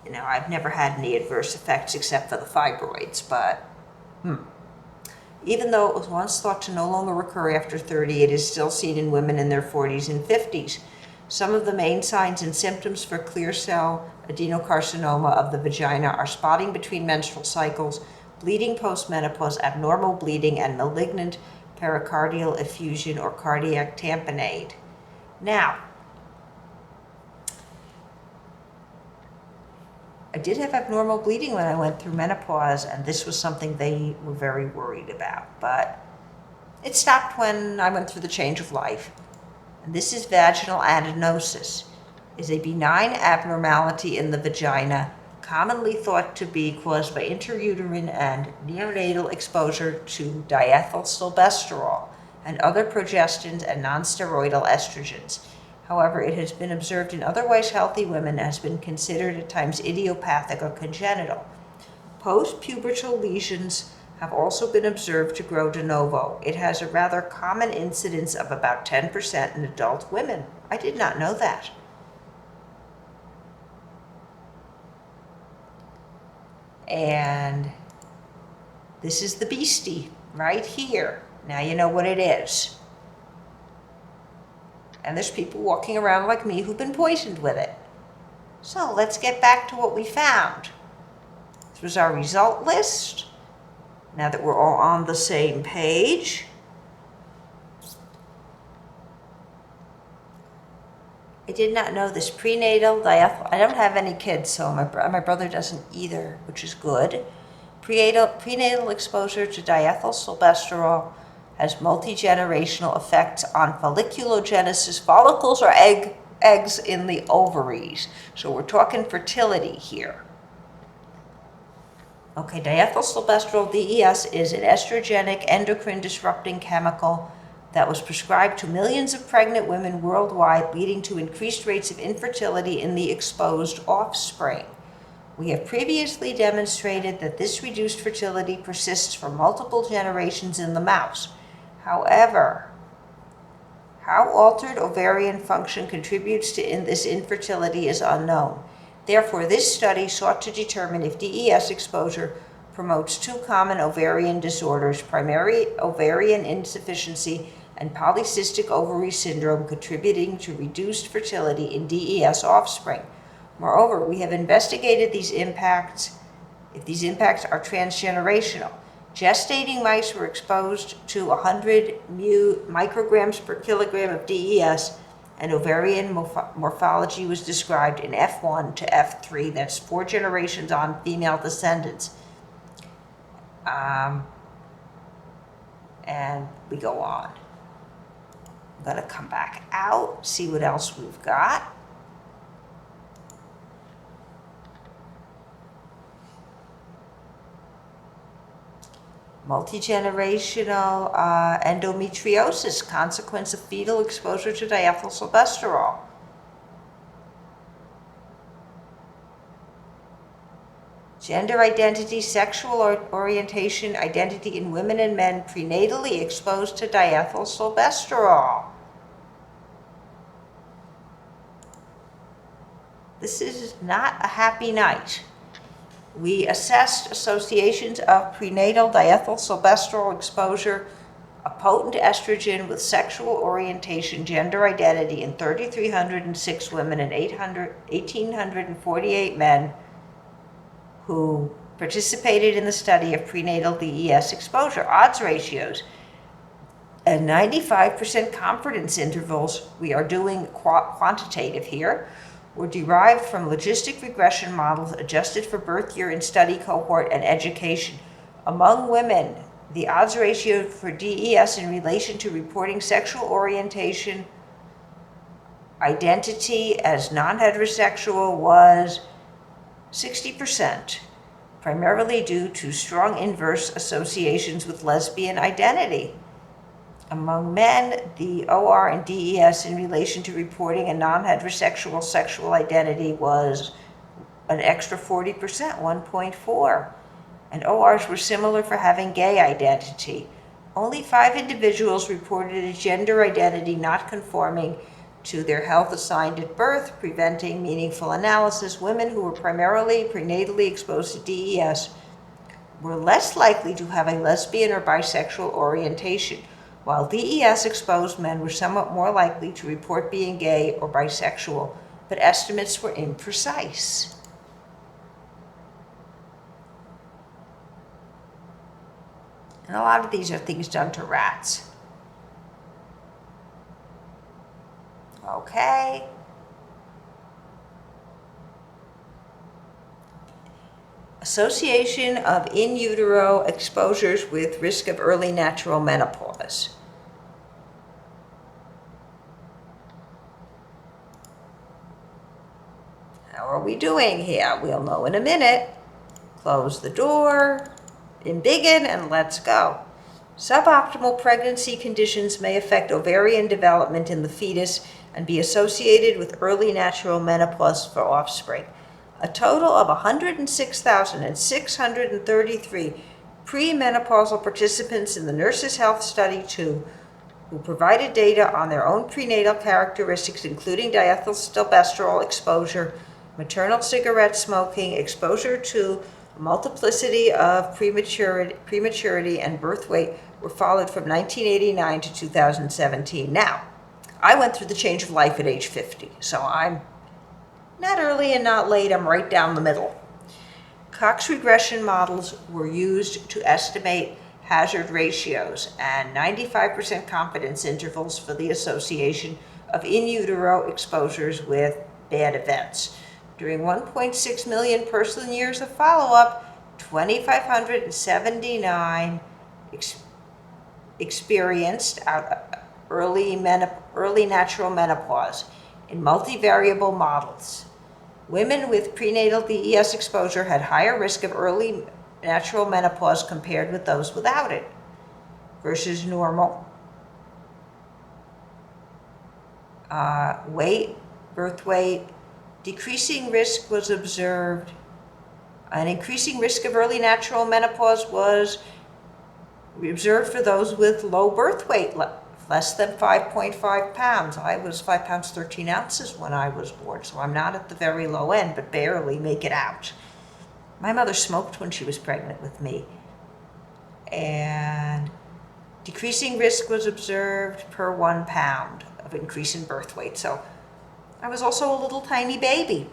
You know, I've never had any adverse effects except for the fibroids, but even though it was once thought to no longer recur after 30, it is still seen in women in their 40s and 50s. Some of the main signs and symptoms for clear cell adenocarcinoma of the vagina are spotting between menstrual cycles, bleeding postmenopause, abnormal bleeding, and malignant pericardial effusion or cardiac tamponade. Now, I did have abnormal bleeding when I went through menopause, and this was something they were very worried about, but it stopped when I went through the change of life. And this is vaginal adenosis. Is a benign abnormality in the vagina, commonly thought to be caused by intrauterine and neonatal exposure to diethylstilbestrol and other progestins and nonsteroidal estrogens. However, it has been observed in otherwise healthy women and has been considered at times idiopathic or congenital. Post-pubertal lesions have also been observed to grow de novo. It has a rather common incidence of about 10% in adult women. I did not know that. And this is the beastie right here. Now you know what it is. And there's people walking around like me who've been poisoned with it. So let's get back to what we found. This was our result list. Now that we're all on the same page. I did not know this prenatal I don't have any kids, so my brother doesn't either, which is good. Prenatal exposure to diethylstilbestrol has multi-generational effects on folliculogenesis. Follicles are eggs in the ovaries, so we're talking fertility here. Okay, diethylstilbestrol, DES, is an estrogenic endocrine disrupting chemical that was prescribed to millions of pregnant women worldwide, leading to increased rates of infertility in the exposed offspring. We have previously demonstrated that this reduced fertility persists for multiple generations in the mouse. However, how altered ovarian function contributes to this infertility is unknown. Therefore, this study sought to determine if DES exposure promotes two common ovarian disorders, primary ovarian insufficiency and polycystic ovary syndrome, contributing to reduced fertility in DES offspring. Moreover, we have investigated if these impacts are transgenerational. Gestating mice were exposed to 100 micrograms per kilogram of DES, and ovarian morphology was described in F1 to F3. That's 4 generations on female descendants. And we go on. I'm going to come back out, see what else we've got. multi-generational endometriosis, consequence of fetal exposure to diethylstilbestrol. Gender identity, sexual orientation, identity in women and men prenatally exposed to diethylstilbestrol. This is not a happy night. We assessed associations of prenatal diethylstilbestrol exposure, a potent estrogen with sexual orientation, gender identity in 3,306 women and 1,848 men who participated in the study of prenatal DES exposure. Odds ratios and 95% confidence intervals, we are doing quantitative here, were derived from logistic regression models adjusted for birth year in study cohort and education. Among women, the odds ratio for DES in relation to reporting sexual orientation, identity as non-heterosexual was 60%, primarily due to strong inverse associations with lesbian identity. Among men, the OR and DES in relation to reporting a non-heterosexual sexual identity was an extra 40%, 1.4. And ORs were similar for having gay identity. Only 5 individuals reported a gender identity not conforming to their health assigned at birth, preventing meaningful analysis. Women who were primarily prenatally exposed to DES were less likely to have a lesbian or bisexual orientation, while DES-exposed men were somewhat more likely to report being gay or bisexual, but estimates were imprecise. And a lot of these are things done to rats. Okay. Association of in utero exposures with risk of early natural menopause. How are we doing here? We'll know in a minute. Close the door, embiggen, and let's go. Suboptimal pregnancy conditions may affect ovarian development in the fetus and be associated with early natural menopause for offspring. A total of 106,633 premenopausal participants in the Nurses' Health Study 2 who provided data on their own prenatal characteristics, including diethylstilbestrol exposure, maternal cigarette smoking, exposure to a multiplicity of prematurity and birth weight, were followed from 1989 to 2017. Now, I went through the change of life at age 50, so I'm not early and not late, I'm right down the middle. Cox regression models were used to estimate hazard ratios and 95% confidence intervals for the association of in utero exposures with bad events. During 1.6 million person years of follow-up, 2,579 experienced early natural menopause in multivariable models. Women with prenatal DES exposure had higher risk of early natural menopause compared with those without it versus normal. Birth weight, decreasing risk was observed. An increasing risk of early natural menopause was observed for those with low birth weight, less than 5.5 pounds. I was 5 pounds 13 ounces when I was born, so I'm not at the very low end, but barely make it out. My mother smoked when she was pregnant with me. And decreasing risk was observed per 1 pound of increase in birth weight. So I was also a little tiny baby.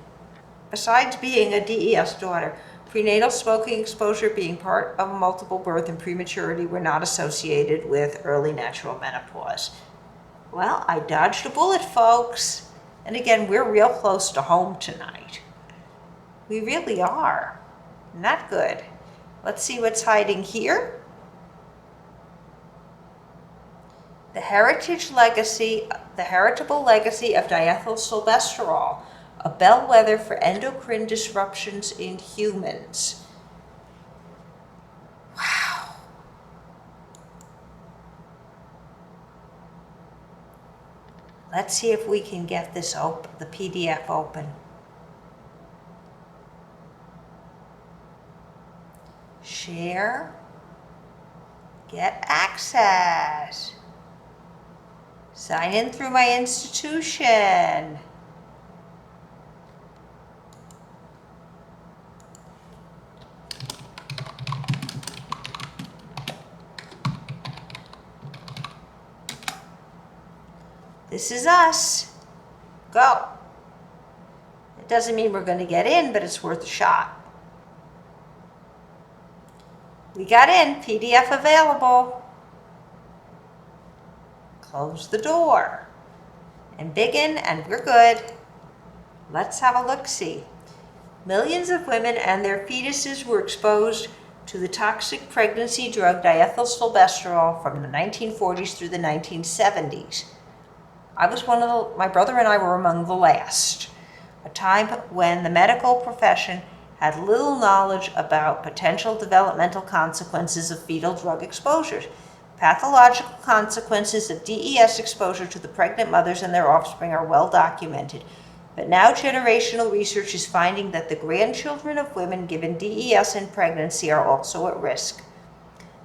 Besides being a DES daughter, prenatal smoking exposure being part of multiple birth and prematurity were not associated with early natural menopause. Well, I dodged a bullet, folks. And again, we're real close to home tonight. We really are. Not good. Let's see what's hiding here. The heritable legacy of diethylstilbestrol, a bellwether for endocrine disruptions in humans. Wow. Let's see if we can get this open, the PDF open. Share. Get access. Sign in through my institution. This is us. Go. It doesn't mean we're going to get in, but it's worth a shot. We got in. PDF available. Close the door. And begin, and we're good. Let's have a look-see. Millions of women and their fetuses were exposed to the toxic pregnancy drug diethylstilbestrol from the 1940s through the 1970s. My brother and I were among the last, a time when the medical profession had little knowledge about potential developmental consequences of fetal drug exposures. Pathological consequences of DES exposure to the pregnant mothers and their offspring are well documented, but now generational research is finding that the grandchildren of women given DES in pregnancy are also at risk.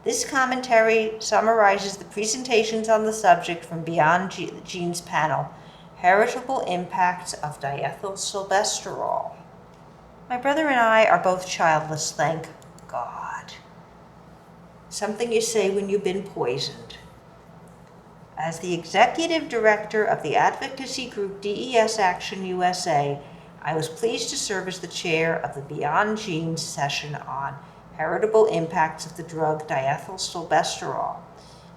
This commentary summarizes the presentations on the subject from Beyond Genes panel, Heritable Impacts of Diethylstilbestrol. My brother and I are both childless, thank God. Something you say when you've been poisoned. As the executive director of the advocacy group DES Action USA, I was pleased to serve as the chair of the Beyond Genes session on heritable impacts of the drug diethylstilbestrol.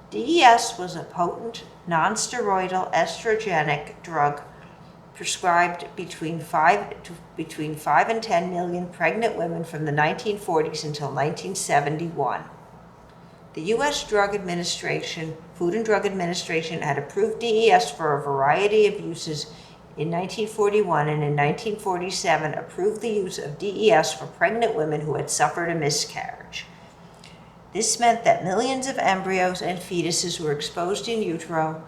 DES was a potent, non-steroidal estrogenic drug prescribed between 5 and 10 million pregnant women from the 1940s until 1971. The U.S. Drug Administration, Food and Drug Administration, had approved DES for a variety of uses in 1941, and in 1947 approved the use of DES for pregnant women who had suffered a miscarriage. This meant that millions of embryos and fetuses were exposed in utero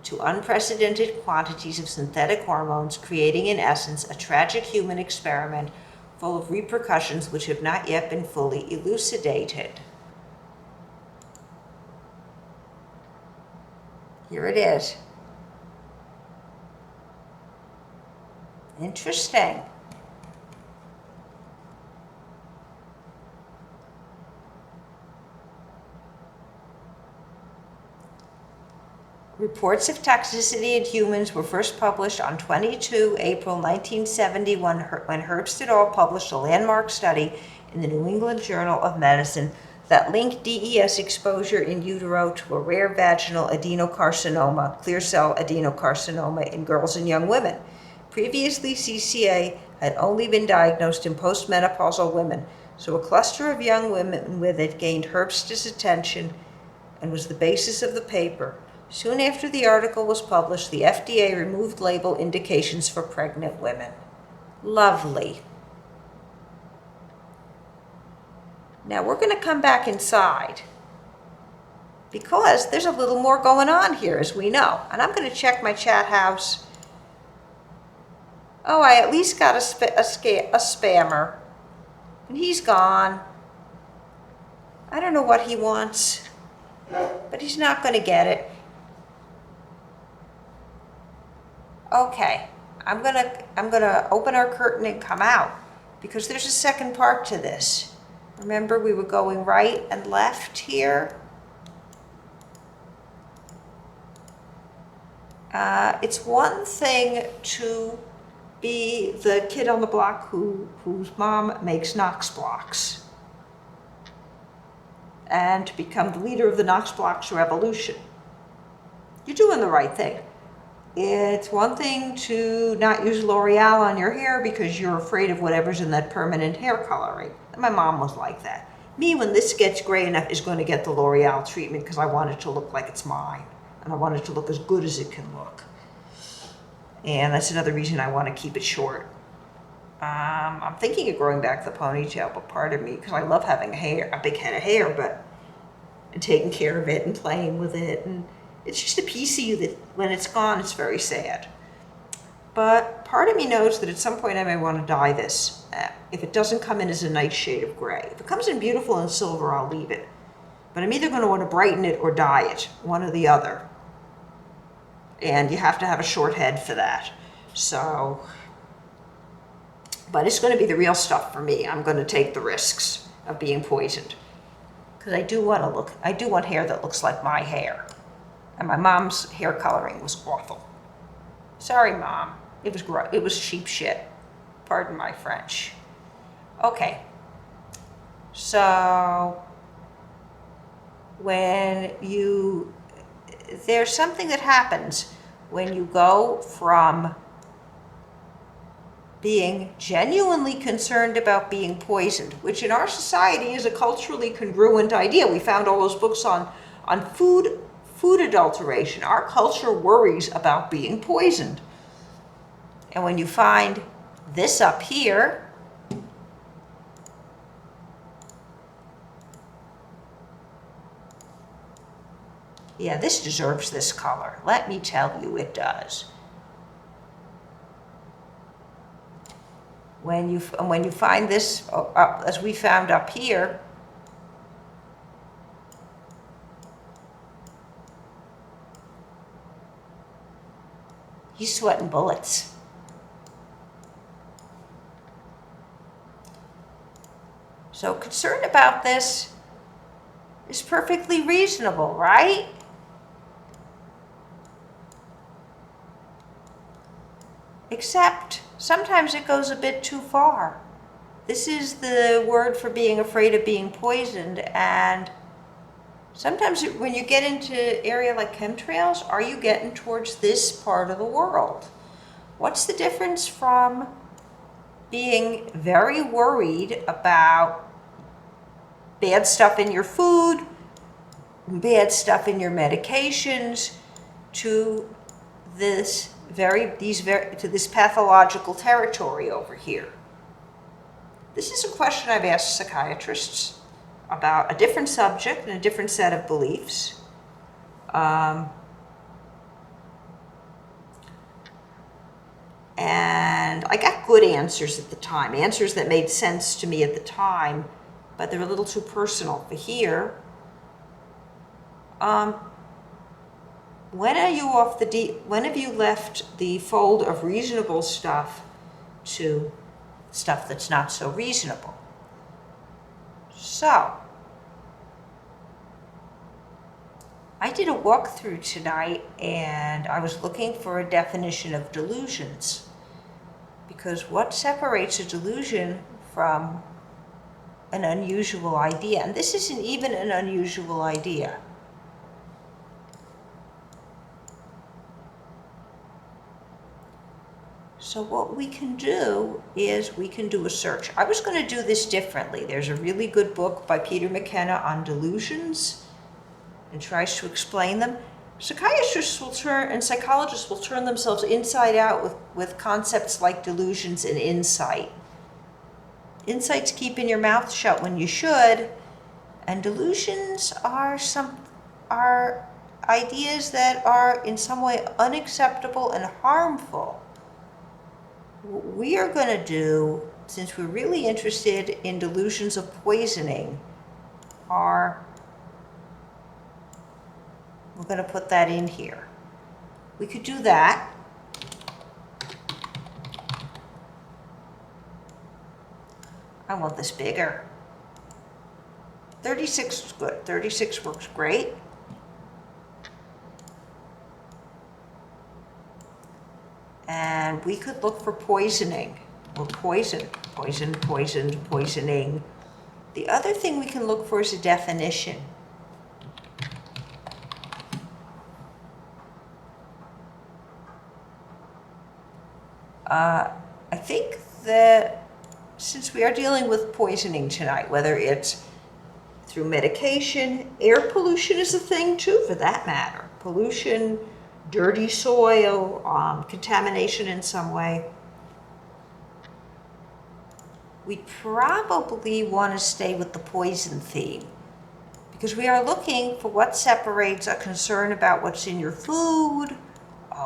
to unprecedented quantities of synthetic hormones, creating in essence a tragic human experiment full of repercussions which have not yet been fully elucidated. Here it is. Interesting. Reports of toxicity in humans were first published on 22 April 1971 when Herbst et al. Published a landmark study in the New England Journal of Medicine that linked DES exposure in utero to a rare vaginal adenocarcinoma, clear cell adenocarcinoma, in girls and young women. Previously, CCA had only been diagnosed in postmenopausal women, so a cluster of young women with it gained Herbst's attention and was the basis of the paper. Soon after the article was published, the FDA removed label indications for pregnant women. Lovely. Now we're going to come back inside because there's a little more going on here, as we know. And I'm going to check my chat house. Oh, I at least got a spammer. And he's gone. I don't know what he wants, but he's not going to get it. Okay, I'm gonna open our curtain and come out because there's a second part to this. Remember, we were going right and left here. It's one thing to be the kid on the block whose mom makes Knox blocks and to become the leader of the Knox blocks revolution. You're doing the right thing. It's one thing to not use L'Oreal on your hair because you're afraid of whatever's in that permanent hair coloring. My mom was like that. Me, when this gets gray enough, is going to get the L'Oreal treatment because I want it to look like it's mine. And I want it to look as good as it can look. And that's another reason I want to keep it short. I'm thinking of growing back the ponytail, but part of me, because I love having a big head of hair, but and taking care of it and playing with it and It's just a piece of you that when it's gone, it's very sad. But part of me knows that at some point I may want to dye this. If it doesn't come in as a nice shade of gray. If it comes in beautiful and silver, I'll leave it. But I'm either going to want to brighten it or dye it, one or the other. And you have to have a short head for that. So, but it's going to be the real stuff for me. I'm going to take the risks of being poisoned. Because I do want hair that looks like my hair. And my mom's hair coloring was awful. Sorry, Mom. It was cheap shit. Pardon my French. Okay. So, there's something that happens when you go from being genuinely concerned about being poisoned, which in our society is a culturally congruent idea. We found all those books on food adulteration. Our culture worries about being poisoned. And when you find this up here, yeah, this deserves this color. Let me tell you, it does. When you find this, as we found up here, he's sweating bullets. So concern about this is perfectly reasonable, right? Except sometimes it goes a bit too far. This is the word for being afraid of being poisoned, and sometimes when you get into area like chemtrails, are you getting towards this part of the world? What's the difference from being very worried about bad stuff in your food, bad stuff in your medications, to this pathological territory over here? This is a question I've asked psychiatrists about a different subject and a different set of beliefs. And I got good answers at the time, answers that made sense to me at the time, but they're a little too personal for here. When have you left the fold of reasonable stuff to stuff that's not so reasonable? So, I did a walkthrough tonight and I was looking for a definition of delusions, because what separates a delusion from an unusual idea? And this isn't even an unusual idea. So what we can do is we can do a search. I was going to do this differently. There's a really good book by Peter McKenna on delusions and tries to explain them. Psychiatrists and psychologists will turn themselves inside out with concepts like delusions and insight. Insight's keeping your mouth shut when you should, and delusions are ideas that are in some way unacceptable and harmful. What we are going to do, since we're really interested in delusions of poisoning, we're going to put that in here. We could do that. I want this bigger. 36 is good. 36 works great. And we could look for poisoning, or poisoning. The other thing we can look for is a definition. I think that since we are dealing with poisoning tonight, whether it's through medication, air pollution is a thing too, for that matter. Pollution, dirty soil, contamination in some way. We probably want to stay with the poison theme, because we are looking for what separates a concern about what's in your food,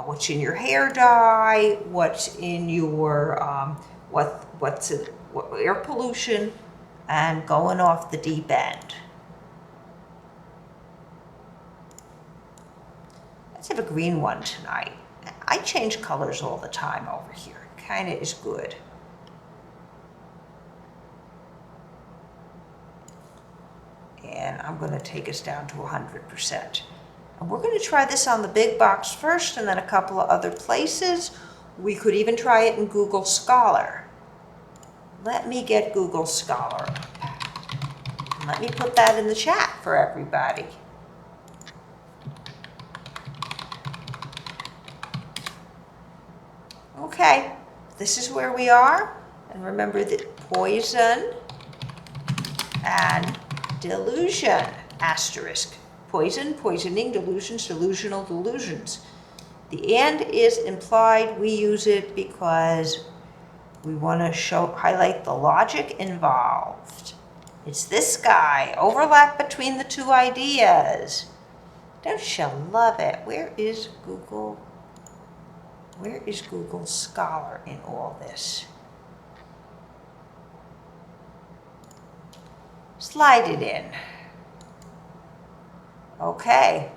what's in your hair dye, what's in your what's air pollution, and going off the deep end. Let's have a green one tonight. I change colors all the time over here. Kind of is good. And I'm going to take us down to 100%. And we're going to try this on the big box first and then a couple of other places. We could even try it in Google Scholar. Let me get Google Scholar up. And let me put that in the chat for everybody. Okay, this is where we are. And remember that poison and delusion, asterisk. Poison, poisoning, delusions, delusional, delusions. The and is implied. We use it because we want to highlight the logic involved. It's this guy, overlap between the two ideas. Don't you love it? Where is Google Scholar in all this? Slide it in. Okay.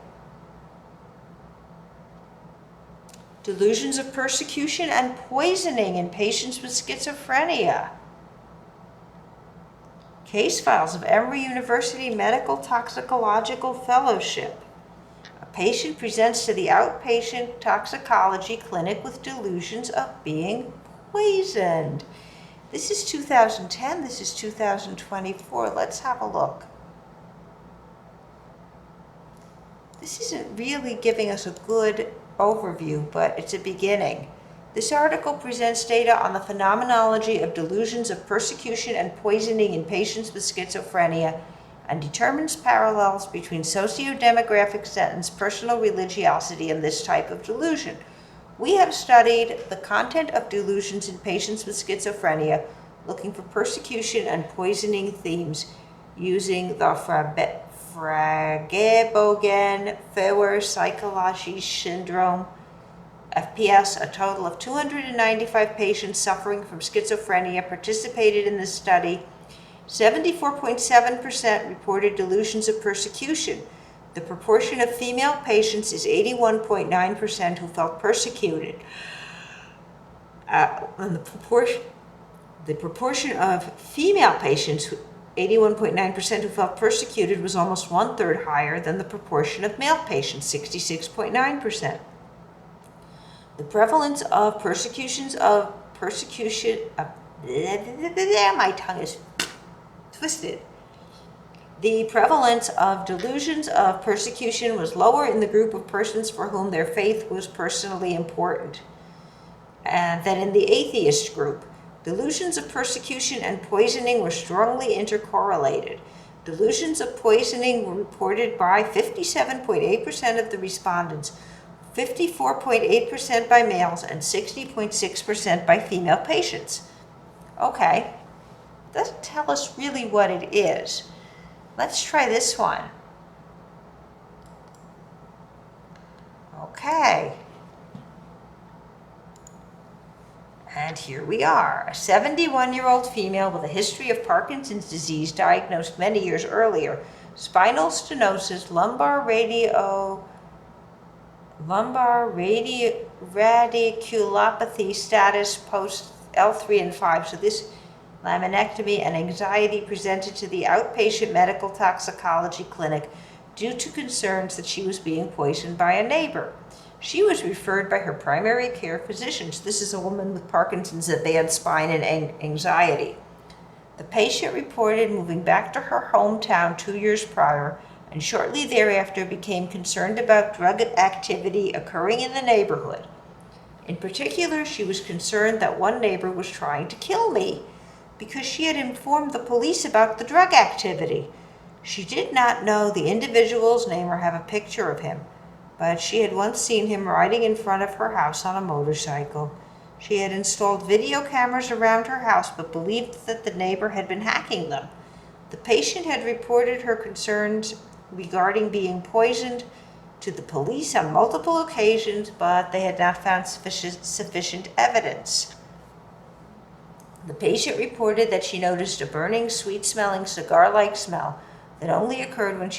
Delusions of persecution and poisoning in patients with schizophrenia. Case files of Emory University Medical Toxicological Fellowship. A patient presents to the outpatient toxicology clinic with delusions of being poisoned. This is 2010, this is 2024. Let's have a look. This isn't really giving us a good overview, but it's a beginning. This article presents data on the phenomenology of delusions of persecution and poisoning in patients with schizophrenia and determines parallels between socio-demographic status, personal religiosity, and this type of delusion. We have studied the content of delusions in patients with schizophrenia, looking for persecution and poisoning themes using the Fragebogen-Feuer Psychology Syndrome, FPS. A total of 295 patients suffering from schizophrenia participated in this study. 74.7% reported delusions of persecution. The proportion of female patients is 81.9% who felt persecuted. And the proportion of female patients, 81.9% who felt persecuted, was almost 1/3 higher than the proportion of male patients, 66.9%. The prevalence of my tongue is twisted. The prevalence of delusions of persecution was lower in the group of persons for whom their faith was personally important than in the atheist group. Delusions of persecution and poisoning were strongly intercorrelated. Delusions of poisoning were reported by 57.8% of the respondents, 54.8% by males, and 60.6% by female patients. Okay, doesn't tell us really what it is. Let's try this one. Okay. And here we are. A 71-year-old female with a history of Parkinson's disease diagnosed many years earlier. Spinal stenosis, lumbar radiculopathy status post L3 and 5. So this laminectomy and anxiety presented to the outpatient medical toxicology clinic due to concerns that she was being poisoned by a neighbor. She was referred by her primary care physicians. This is a woman with Parkinson's, a bad spine, and anxiety. The patient reported moving back to her hometown 2 years prior and shortly thereafter became concerned about drug activity occurring in the neighborhood. In particular, she was concerned that one neighbor was trying to kill me because she had informed the police about the drug activity. She did not know the individual's name or have a picture of him, but she had once seen him riding in front of her house on a motorcycle. She had installed video cameras around her house but believed that the neighbor had been hacking them. The patient had reported her concerns regarding being poisoned to the police on multiple occasions, but they had not found sufficient evidence. The patient reported that she noticed a burning, sweet-smelling, cigar-like smell that only occurred when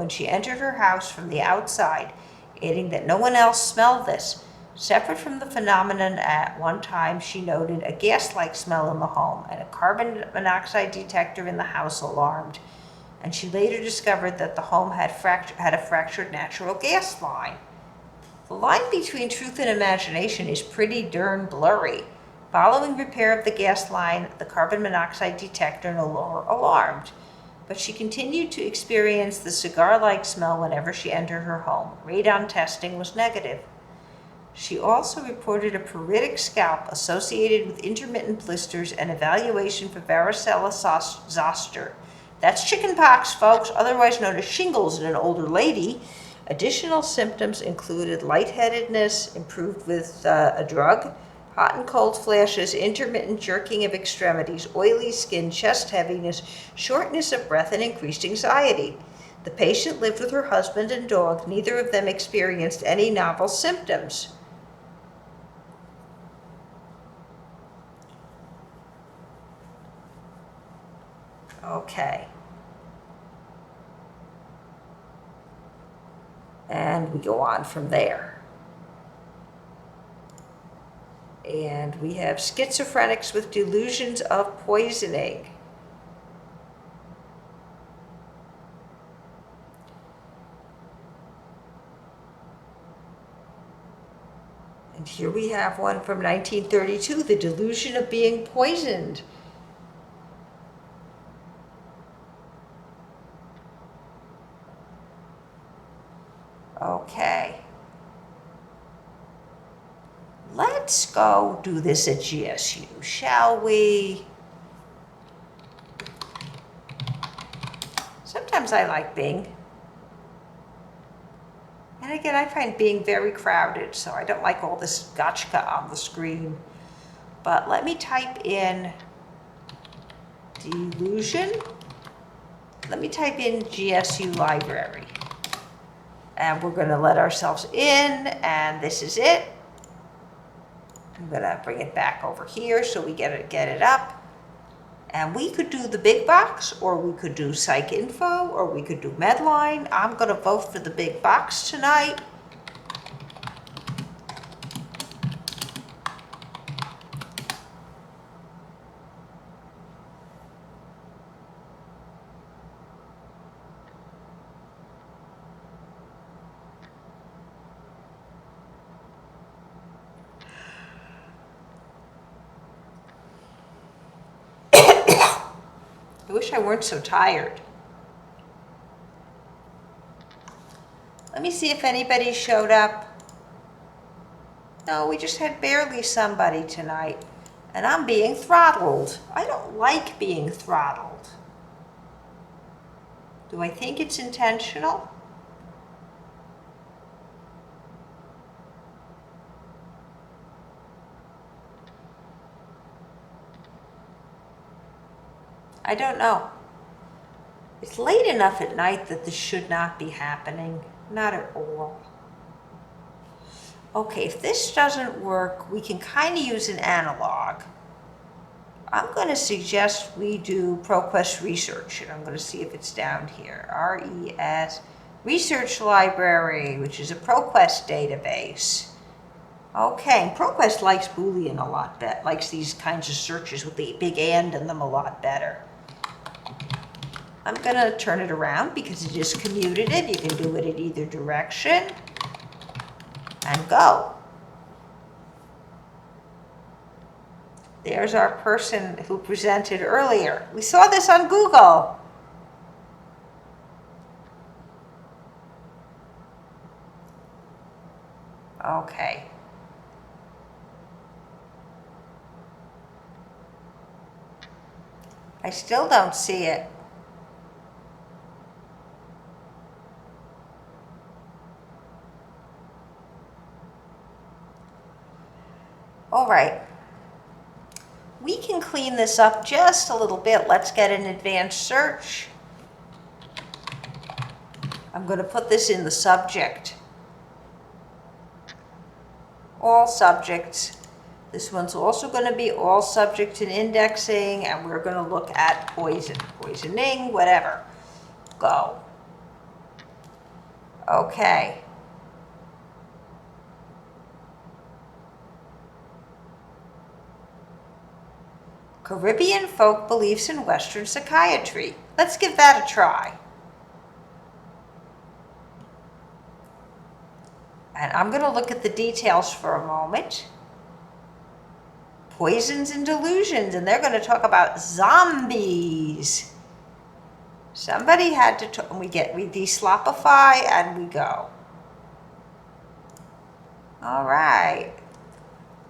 she entered her house from the outside, adding that no one else smelled this. Separate from the phenomenon, at one time she noted a gas-like smell in the home and a carbon monoxide detector in the house alarmed, and she later discovered that the home had a fractured natural gas line. The line between truth and imagination is pretty darn blurry. Following repair of the gas line, the carbon monoxide detector no longer alarmed, but she continued to experience the cigar-like smell whenever she entered her home. Radon testing was negative. She also reported a pruritic scalp associated with intermittent blisters and evaluation for varicella zoster. That's chickenpox, folks, otherwise known as shingles in an older lady. Additional symptoms included lightheadedness, improved with a drug, hot and cold flashes, intermittent jerking of extremities, oily skin, chest heaviness, shortness of breath, and increased anxiety. The patient lived with her husband and dog. Neither of them experienced any novel symptoms. Okay. And we go on from there. And we have schizophrenics with delusions of poisoning. And here we have one from 1932, the delusion of being poisoned. Okay. Let's go do this at GSU, shall we? Sometimes I like Bing. And again, I find Bing very crowded, so I don't like all this gotcha on the screen. But let me type in delusion. Let me type in GSU library. And we're going to let ourselves in, and this is it. I'm going to bring it back over here so we get it up. And we could do the big box, or we could do Psych Info, or we could do Medline. I'm going to vote for the big box tonight. I wish I weren't so tired. Let me see if anybody showed up. No, we just had barely somebody tonight. And I'm being throttled. I don't like being throttled. Do I think it's intentional? I don't know. It's late enough at night that this should not be happening. Not at all. Okay, if this doesn't work, we can kind of use an analog. I'm going to suggest we do ProQuest Research, and I'm going to see if it's down here. RES Research Library, which is a ProQuest database. Okay, and ProQuest likes Boolean a lot better, likes these kinds of searches with the big and in them a lot better. I'm going to turn it around because it is commutative. You can do it in either direction. And go. There's our person who presented earlier. We saw this on Google. Okay. I still don't see it. All right. We can clean clean this up just a little bit. Let's get an advanced search. I'm going to put this in the subject. All subjects. This one's also going to be all subject and indexing, and we're going to look at poison, poisoning, whatever. Go. Okay. Caribbean folk beliefs in Western psychiatry. Let's give that a try. And I'm going to look at the details for a moment. Poisons and delusions, and they're going to talk about zombies. Somebody had to, we deslopify and we go. All right.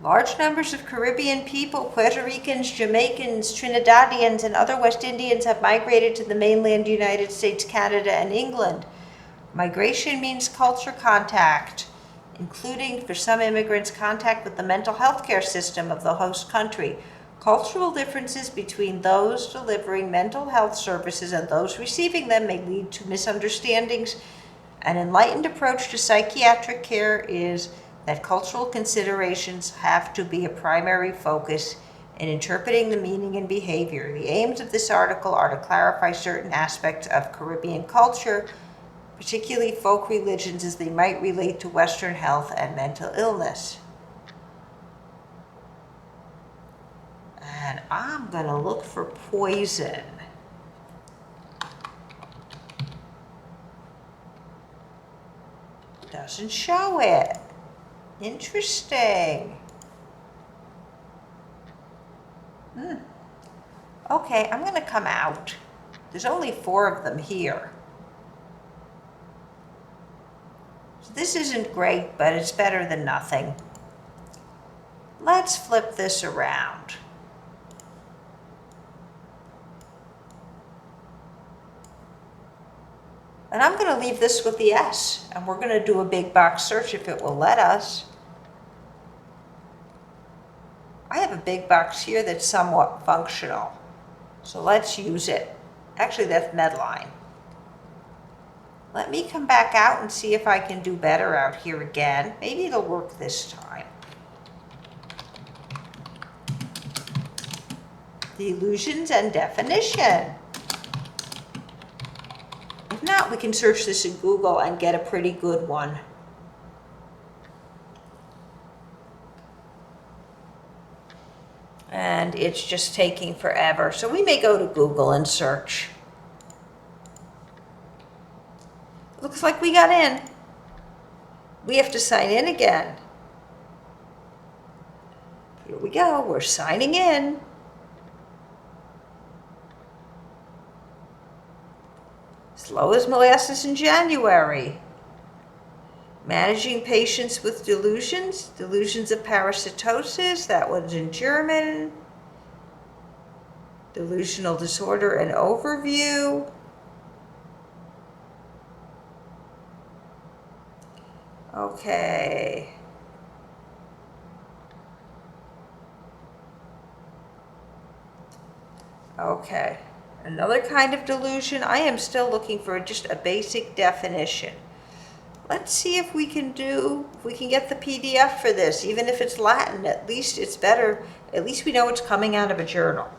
Large numbers of Caribbean people, Puerto Ricans, Jamaicans, Trinidadians, and other West Indians have migrated to the mainland United States, Canada, and England. Migration means culture contact, including, for some immigrants, contact with the mental health care system of the host country. Cultural differences between those delivering mental health services and those receiving them may lead to misunderstandings. An enlightened approach to psychiatric care is that cultural considerations have to be a primary focus in interpreting the meaning and behavior. The aims of this article are to clarify certain aspects of Caribbean culture, particularly folk religions, as they might relate to Western health and mental illness. And I'm going to look for poison. Doesn't show it. Interesting. Okay, I'm going to come out. There's only 4 of them here. So this isn't great, but it's better than nothing. Let's flip this around. And I'm going to leave this with the S, and we're going to do a big box search if it will let us. I have a big box here that's somewhat functional, so let's use it. Actually, that's Medline. Let me come back out and see if I can do better out here again. Maybe it'll work this time. Delusions and definition. If not, we can search this in Google and get a pretty good one. And it's just taking forever. So we may go to Google and search. Looks like we got in. We have to sign in again. Here we go, we're signing in. Slow as molasses in January. Managing patients with delusions, delusions of parasitosis, that one's in German. Delusional disorder and overview. Okay. Okay. Another kind of delusion. I am still looking for just a basic definition. Let's see if we can get the PDF for this. Even if it's Latin, at least it's better. At least we know it's coming out of a journal.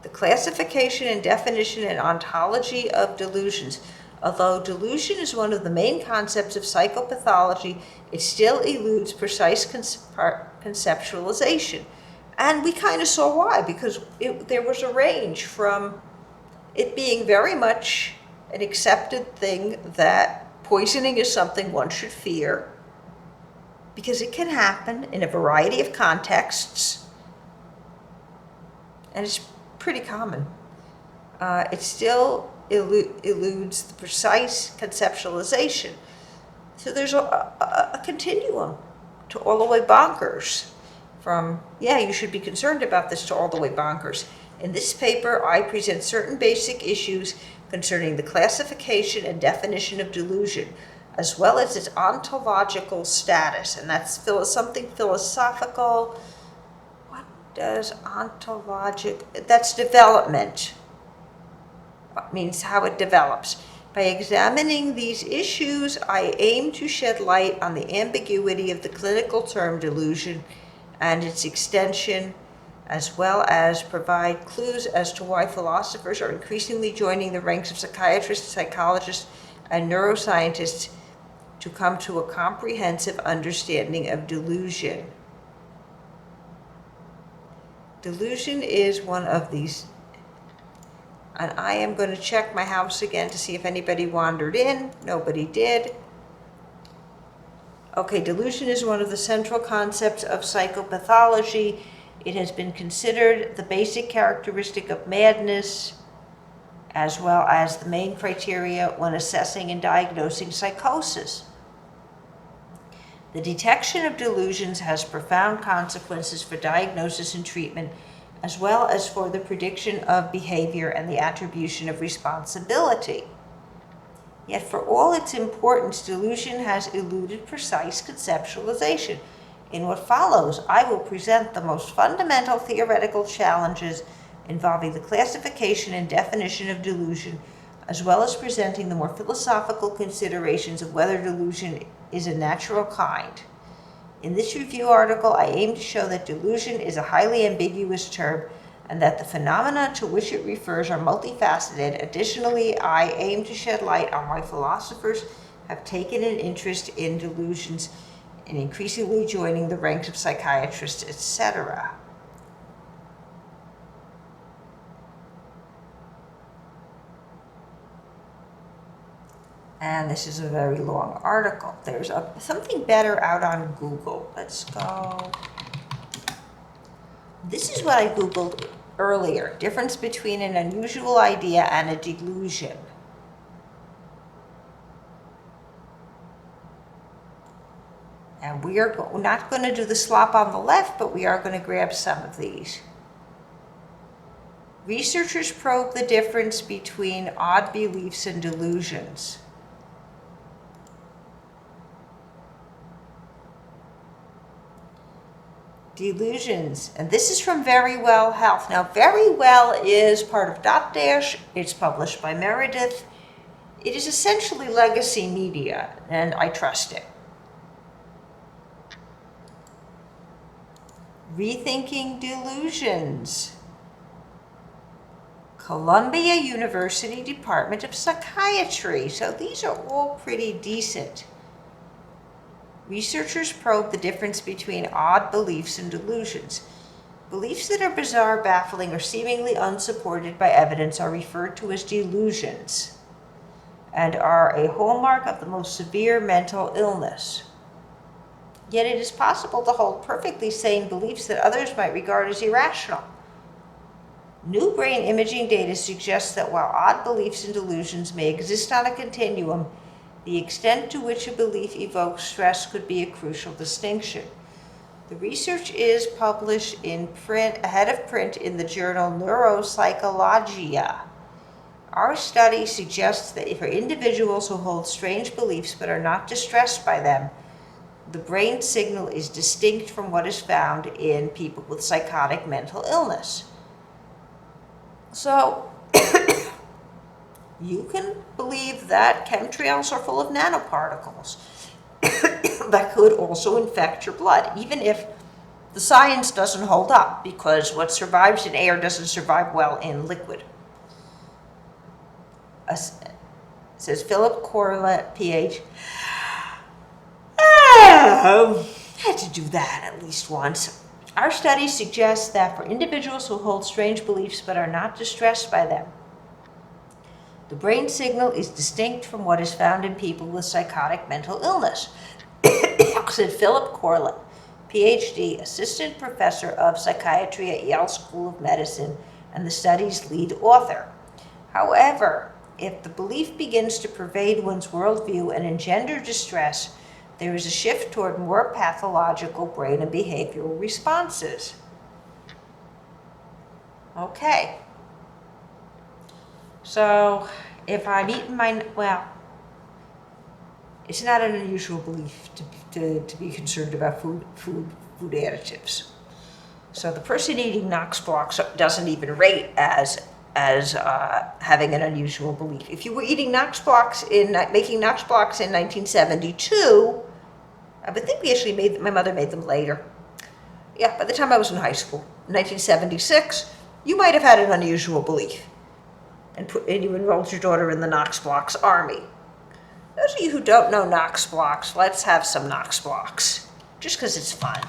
The classification and definition and ontology of delusions. Although delusion is one of the main concepts of psychopathology, it still eludes precise conceptualization. And we kind of saw why, because there was a range from it being very much an accepted thing that poisoning is something one should fear, because it can happen in a variety of contexts, and it's pretty common. It still eludes the precise conceptualization. So there's a continuum to all the way bonkers. From, yeah, you should be concerned about this, to all the way bonkers. In this paper, I present certain basic issues concerning the classification and definition of delusion. as well as its ontological status. And that's something philosophical. What does ontologic, that's development. It means how it develops. By examining these issues, I aim to shed light on the ambiguity of the clinical term delusion and its extension, as well as provide clues as to why philosophers are increasingly joining the ranks of psychiatrists, psychologists, and neuroscientists to come to a comprehensive understanding of delusion. Delusion is one of these, and I am going to check my house again to see if anybody wandered in. Nobody did. Okay, delusion is one of the central concepts of psychopathology. It has been considered the basic characteristic of madness, as well as the main criteria when assessing and diagnosing psychosis. The detection of delusions has profound consequences for diagnosis and treatment, as well as for the prediction of behavior and the attribution of responsibility. Yet for all its importance, delusion has eluded precise conceptualization. In what follows, I will present the most fundamental theoretical challenges involving the classification and definition of delusion, as well as presenting the more philosophical considerations of whether delusion is a natural kind. In this review article, I aim to show that delusion is a highly ambiguous term and that the phenomena to which it refers are multifaceted. Additionally, I aim to shed light on why philosophers have taken an interest in delusions and increasingly joining the ranks of psychiatrists, etc. And this is a very long article. There's something better out on Google. Let's go. This is what I Googled earlier. Difference between an unusual idea and a delusion. And we are not going to do the slop on the left, but we are going to grab some of these. Researchers probe the difference between odd beliefs and delusions. Delusions, and this is from Very Well Health. Now, Very Well is part of Dotdash. It's published by Meredith. It is essentially legacy media, and I trust it. Rethinking Delusions. Columbia University Department of Psychiatry. So these are all pretty decent. Researchers probe the difference between odd beliefs and delusions. Beliefs that are bizarre, baffling, or seemingly unsupported by evidence are referred to as delusions and are a hallmark of the most severe mental illness. Yet it is possible to hold perfectly sane beliefs that others might regard as irrational. New brain imaging data suggests that while odd beliefs and delusions may exist on a continuum, the extent to which a belief evokes stress could be a crucial distinction. The research is published in print, ahead of print in the journal Neuropsychologia. Our study suggests that for individuals who hold strange beliefs but are not distressed by them, the brain signal is distinct from what is found in people with psychotic mental illness. So, you can believe that chemtrails are full of nanoparticles that could also infect your blood, even if the science doesn't hold up, because what survives in air doesn't survive well in liquid. It says Philip Corlett, PhD. Had to do that at least once. Our study suggests that for individuals who hold strange beliefs but are not distressed by them, the brain signal is distinct from what is found in people with psychotic mental illness, said Philip Corlett, PhD, Assistant Professor of Psychiatry at Yale School of Medicine and the study's lead author. However, if the belief begins to pervade one's worldview and engender distress, there is a shift toward more pathological brain and behavioral responses. Okay. So, if I'm eating my, It's not an unusual belief to be concerned about food additives. So the person eating Knox blocks doesn't even rate as having an unusual belief. If you were eating Knox blocks making Knox blocks in 1972, I would think my mother made them later. Yeah, by the time I was in high school, 1976, you might have had an unusual belief, and you enrolled your daughter in the Knox blocks army. Those of you who don't know Knox blocks, let's have some Knox blocks, just because it's fun.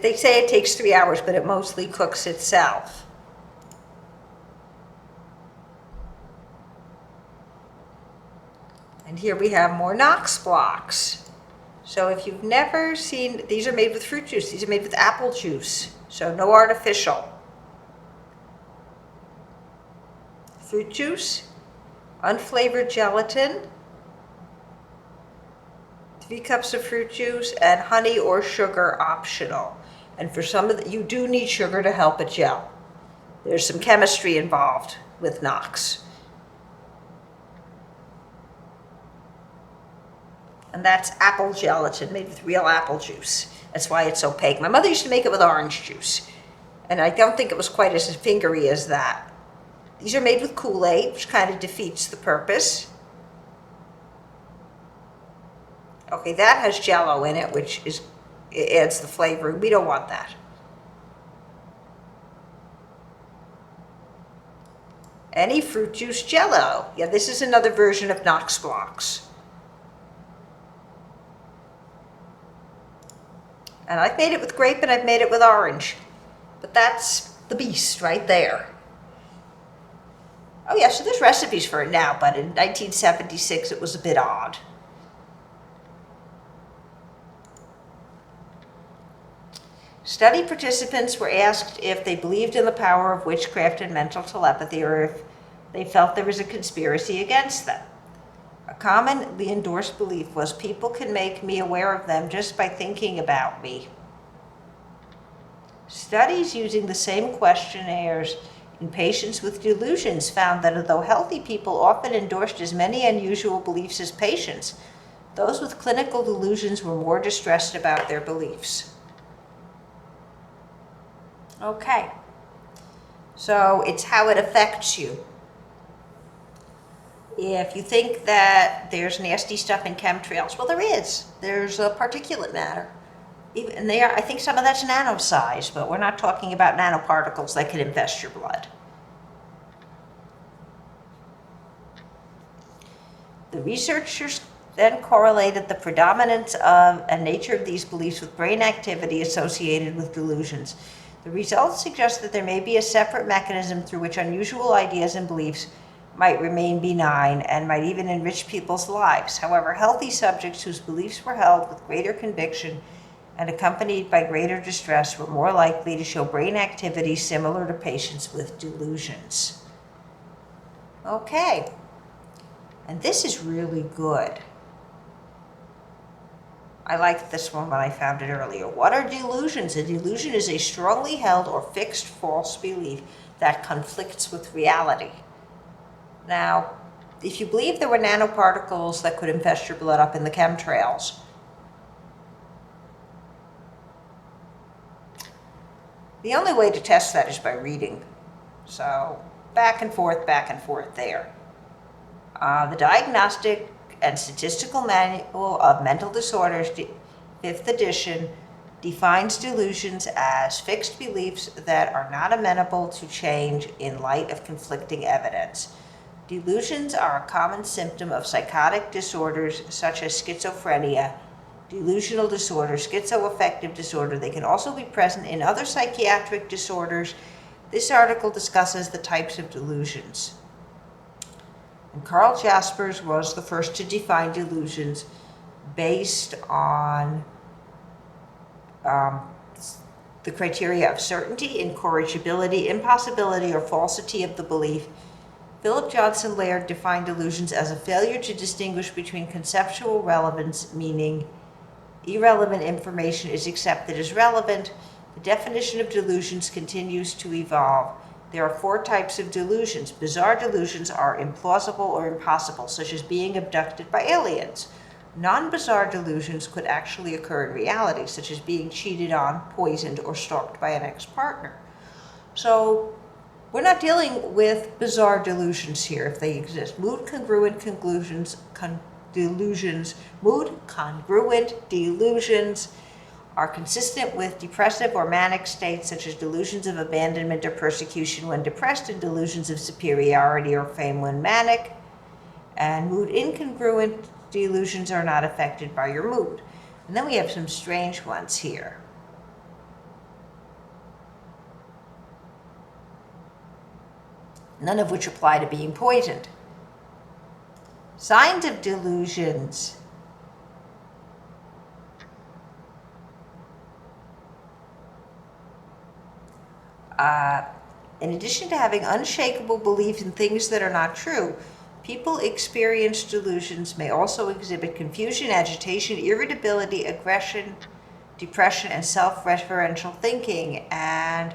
They say it takes 3 hours, but it mostly cooks itself. And here we have more Knox blocks. So if you've never seen, these are made with fruit juice. These are made with apple juice. So no artificial. Fruit juice, unflavored gelatin, 3 cups of fruit juice, and honey or sugar optional. And for some of you do need sugar to help it gel. There's some chemistry involved with Knox. And that's apple gelatin made with real apple juice. That's why it's opaque. My mother used to make it with orange juice, and I don't think it was quite as fingery as that. These are made with Kool-Aid, which kind of defeats the purpose. Okay, that has Jell-O in it, it adds the flavoring. We don't want that. Any fruit juice Jell-O. Yeah, this is another version of Knox blocks. And I've made it with grape and I've made it with orange. But that's the beast right there. Oh yeah, so there's recipes for it now, but in 1976 it was a bit odd. Study participants were asked if they believed in the power of witchcraft and mental telepathy, or if they felt there was a conspiracy against them. A commonly endorsed belief was, people can make me aware of them just by thinking about me. Studies using the same questionnaires in patients with delusions found that although healthy people often endorsed as many unusual beliefs as patients, those with clinical delusions were more distressed about their beliefs. Okay, so it's how it affects you. If you think that there's nasty stuff in chemtrails, well, there is. There's particulate matter. And I think some of that's nano-sized, but we're not talking about nanoparticles that could infest your blood. The researchers then correlated the predominance of and nature of these beliefs with brain activity associated with delusions. The results suggest that there may be a separate mechanism through which unusual ideas and beliefs might remain benign and might even enrich people's lives. However, healthy subjects whose beliefs were held with greater conviction and accompanied by greater distress were more likely to show brain activity similar to patients with delusions. Okay, and this is really good. I liked this one when I found it earlier. What are delusions? A delusion is a strongly held or fixed false belief that conflicts with reality. Now, if you believe there were nanoparticles that could infest your blood up in the chemtrails, the only way to test that is by reading. So, back and forth there. The Diagnostic and Statistical Manual of Mental Disorders, 5th edition, defines delusions as fixed beliefs that are not amenable to change in light of conflicting evidence. Delusions are a common symptom of psychotic disorders such as schizophrenia, delusional disorder, schizoaffective disorder. They can also be present in other psychiatric disorders. This article discusses the types of delusions. And Carl Jaspers was the first to define delusions based on the criteria of certainty, incorrigibility, impossibility, or falsity of the belief, Philip Johnson Laird defined delusions as a failure to distinguish between conceptual relevance, meaning irrelevant information is accepted as relevant. The definition of delusions continues to evolve. There are 4 types of delusions. Bizarre delusions are implausible or impossible, such as being abducted by aliens. Non-bizarre delusions could actually occur in reality, such as being cheated on, poisoned, or stalked by an ex-partner. So we're not dealing with bizarre delusions here if they exist. Mood congruent delusions are consistent with depressive or manic states, such as delusions of abandonment or persecution when depressed, and delusions of superiority or fame when manic. And mood incongruent delusions are not affected by your mood. And then we have some strange ones here. None of which apply to being poisoned. Signs of delusions. In addition to having unshakable belief in things that are not true, people experience delusions may also exhibit confusion, agitation, irritability, aggression, depression, and self-referential thinking. And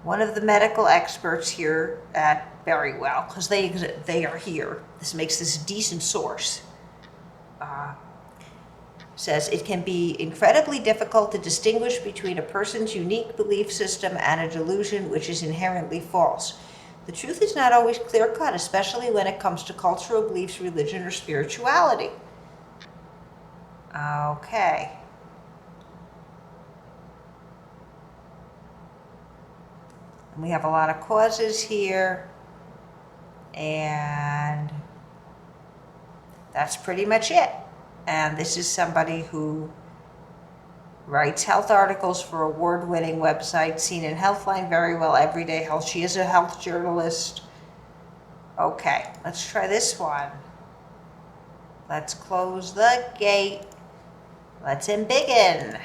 one of the medical experts here at Verywell, because they are here, this makes this a decent source, says it can be incredibly difficult to distinguish between a person's unique belief system and a delusion which is inherently false. The truth is not always clear-cut, especially when it comes to cultural beliefs, religion, or spirituality. Okay. And we have a lot of causes here, and that's pretty much it. And this is somebody who writes health articles for award-winning websites seen in Healthline, Verywell, Everyday Health. She is a health journalist. Okay, let's try this one. Let's close the gate. Let's embiggen.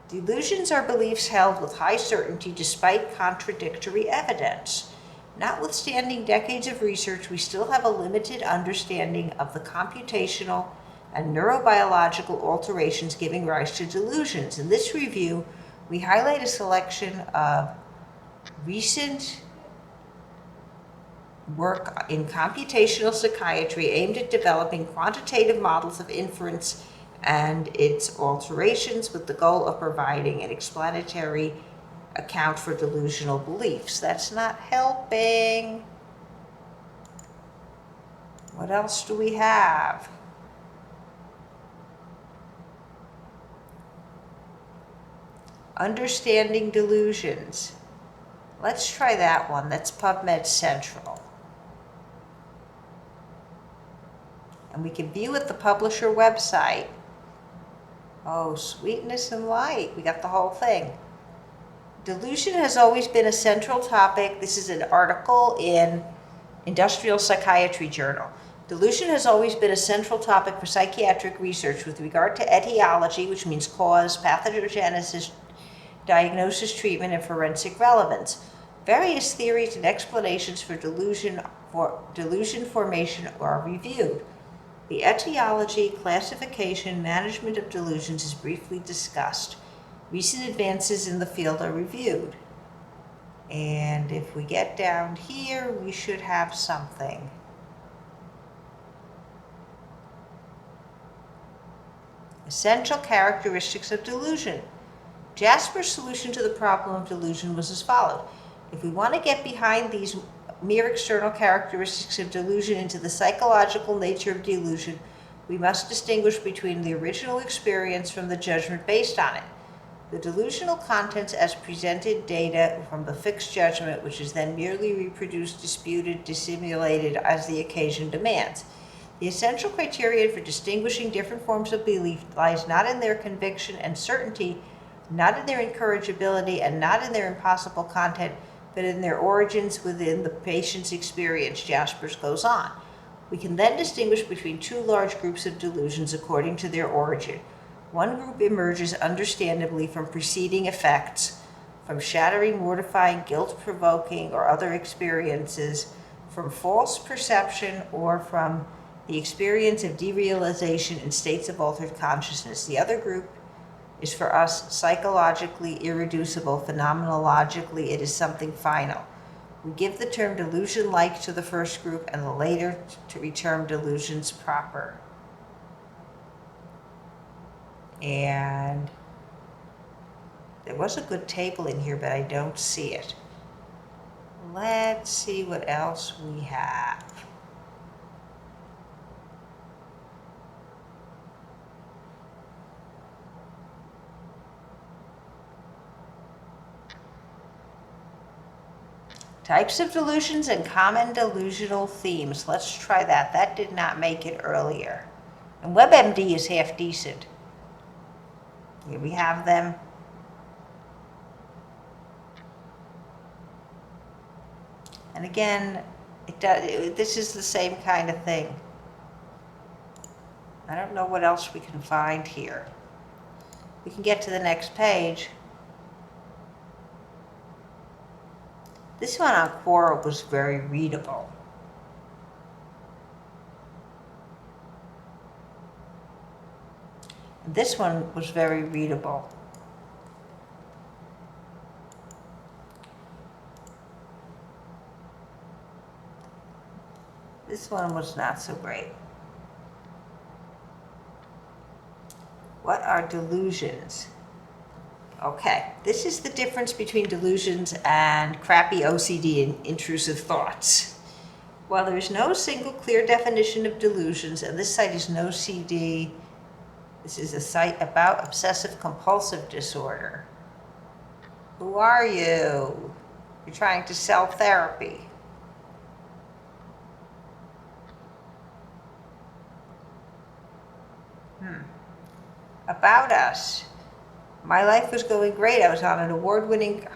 Delusions are beliefs held with high certainty despite contradictory evidence. Notwithstanding decades of research, we still have a limited understanding of the computational and neurobiological alterations giving rise to delusions. In this review, we highlight a selection of recent work in computational psychiatry aimed at developing quantitative models of inference and its alterations with the goal of providing an explanatory account for delusional beliefs. That's not helping. What else do we have? Understanding delusions. Let's try that one. That's PubMed Central. And we can view at the publisher website. Oh, sweetness and light. We got the whole thing. Delusion has always been a central topic. This is an article in Industrial Psychiatry Journal. Delusion has always been a central topic for psychiatric research with regard to etiology, which means cause, pathogenesis, diagnosis, treatment, and forensic relevance. Various theories and explanations for delusion formation are reviewed. The etiology, classification, management of delusions is briefly discussed. Recent advances in the field are reviewed. And if we get down here, we should have something. Essential characteristics of delusion. Jasper's solution to the problem of delusion was as follows. If we want to get behind these mere external characteristics of delusion into the psychological nature of delusion, we must distinguish between the original experience from the judgment based on it. The delusional contents as presented data from the fixed judgment, which is then merely reproduced, disputed, dissimulated as the occasion demands. The essential criterion for distinguishing different forms of belief lies not in their conviction and certainty, not in their incorrigibility, and not in their impossible content, but in their origins within the patient's experience, Jaspers goes on. We can then distinguish between two large groups of delusions according to their origin. One group emerges understandably from preceding effects, from shattering, mortifying, guilt-provoking, or other experiences, from false perception, or from the experience of derealization in states of altered consciousness. The other group is for us psychologically irreducible, phenomenologically it is something final. We give the term delusion-like to the first group and the later to be termed delusions proper. And there was a good table in here, but I don't see it. Let's see what else we have. Types of delusions and common delusional themes. Let's try that. That did not make it earlier. And WebMD is half decent. Here we have them. And again, this is the same kind of thing. I don't know what else we can find here. We can get to the next page. This one on Quora was very readable. This one was very readable. This one was not so great. What are delusions? Okay, this is the difference between delusions and crappy OCD and intrusive thoughts. While there is no single clear definition of delusions, and this site is no CD, this is a site about obsessive compulsive disorder. Who are you? You're trying to sell therapy. About us. My life was going great. I was an award-winning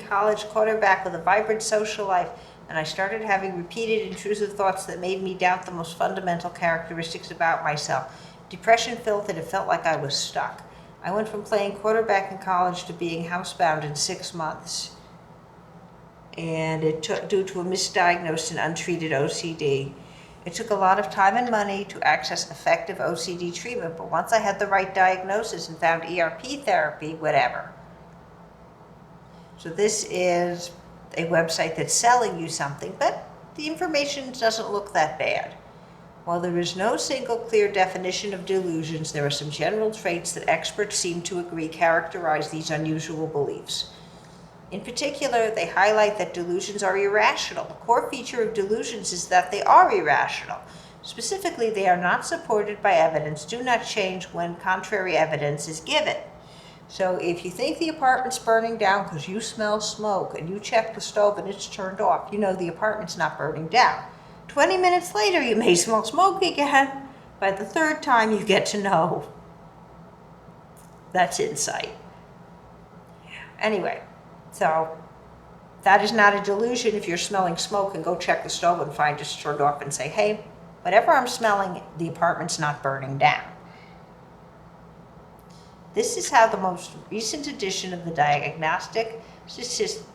college quarterback with a vibrant social life, and I started having repeated intrusive thoughts that made me doubt the most fundamental characteristics about myself. Depression filled it. It felt like I was stuck. I went from playing quarterback in college to being housebound in 6 months. And it took due to a misdiagnosed and untreated OCD. It took a lot of time and money to access effective OCD treatment, but once I had the right diagnosis and found ERP therapy, whatever. So this is a website that's selling you something, but the information doesn't look that bad. While there is no single clear definition of delusions, there are some general traits that experts seem to agree characterize these unusual beliefs. In particular, they highlight that delusions are irrational. The core feature of delusions is that they are irrational. Specifically, they are not supported by evidence, do not change when contrary evidence is given. So if you think the apartment's burning down because you smell smoke and you check the stove and it's turned off, you know the apartment's not burning down. 20 minutes later, you may smell smoke again. By the third time, you get to know. That's insight. Anyway. So that is not a delusion if you're smelling smoke and go check the stove and find it's turned off and say, hey, whatever I'm smelling, the apartment's not burning down. This is how the most recent edition of the Diagnostic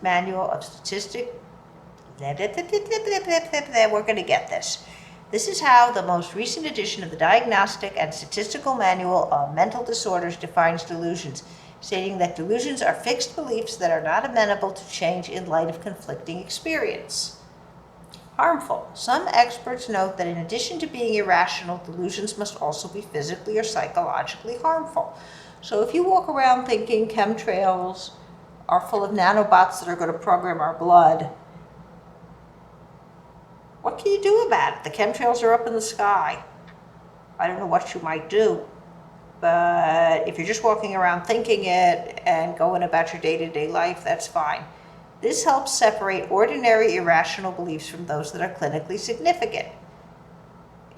Manual of Statistics, we're going to get this. This is how the most recent edition of the Diagnostic and Statistical Manual of Mental Disorders defines delusions, stating that delusions are fixed beliefs that are not amenable to change in light of conflicting experience. Harmful. Some experts note that in addition to being irrational, delusions must also be physically or psychologically harmful. So if you walk around thinking chemtrails are full of nanobots that are going to program our blood, what can you do about it? The chemtrails are up in the sky. I don't know what you might do. But if you're just walking around thinking it and going about your day-to-day life, that's fine. This helps separate ordinary irrational beliefs from those that are clinically significant.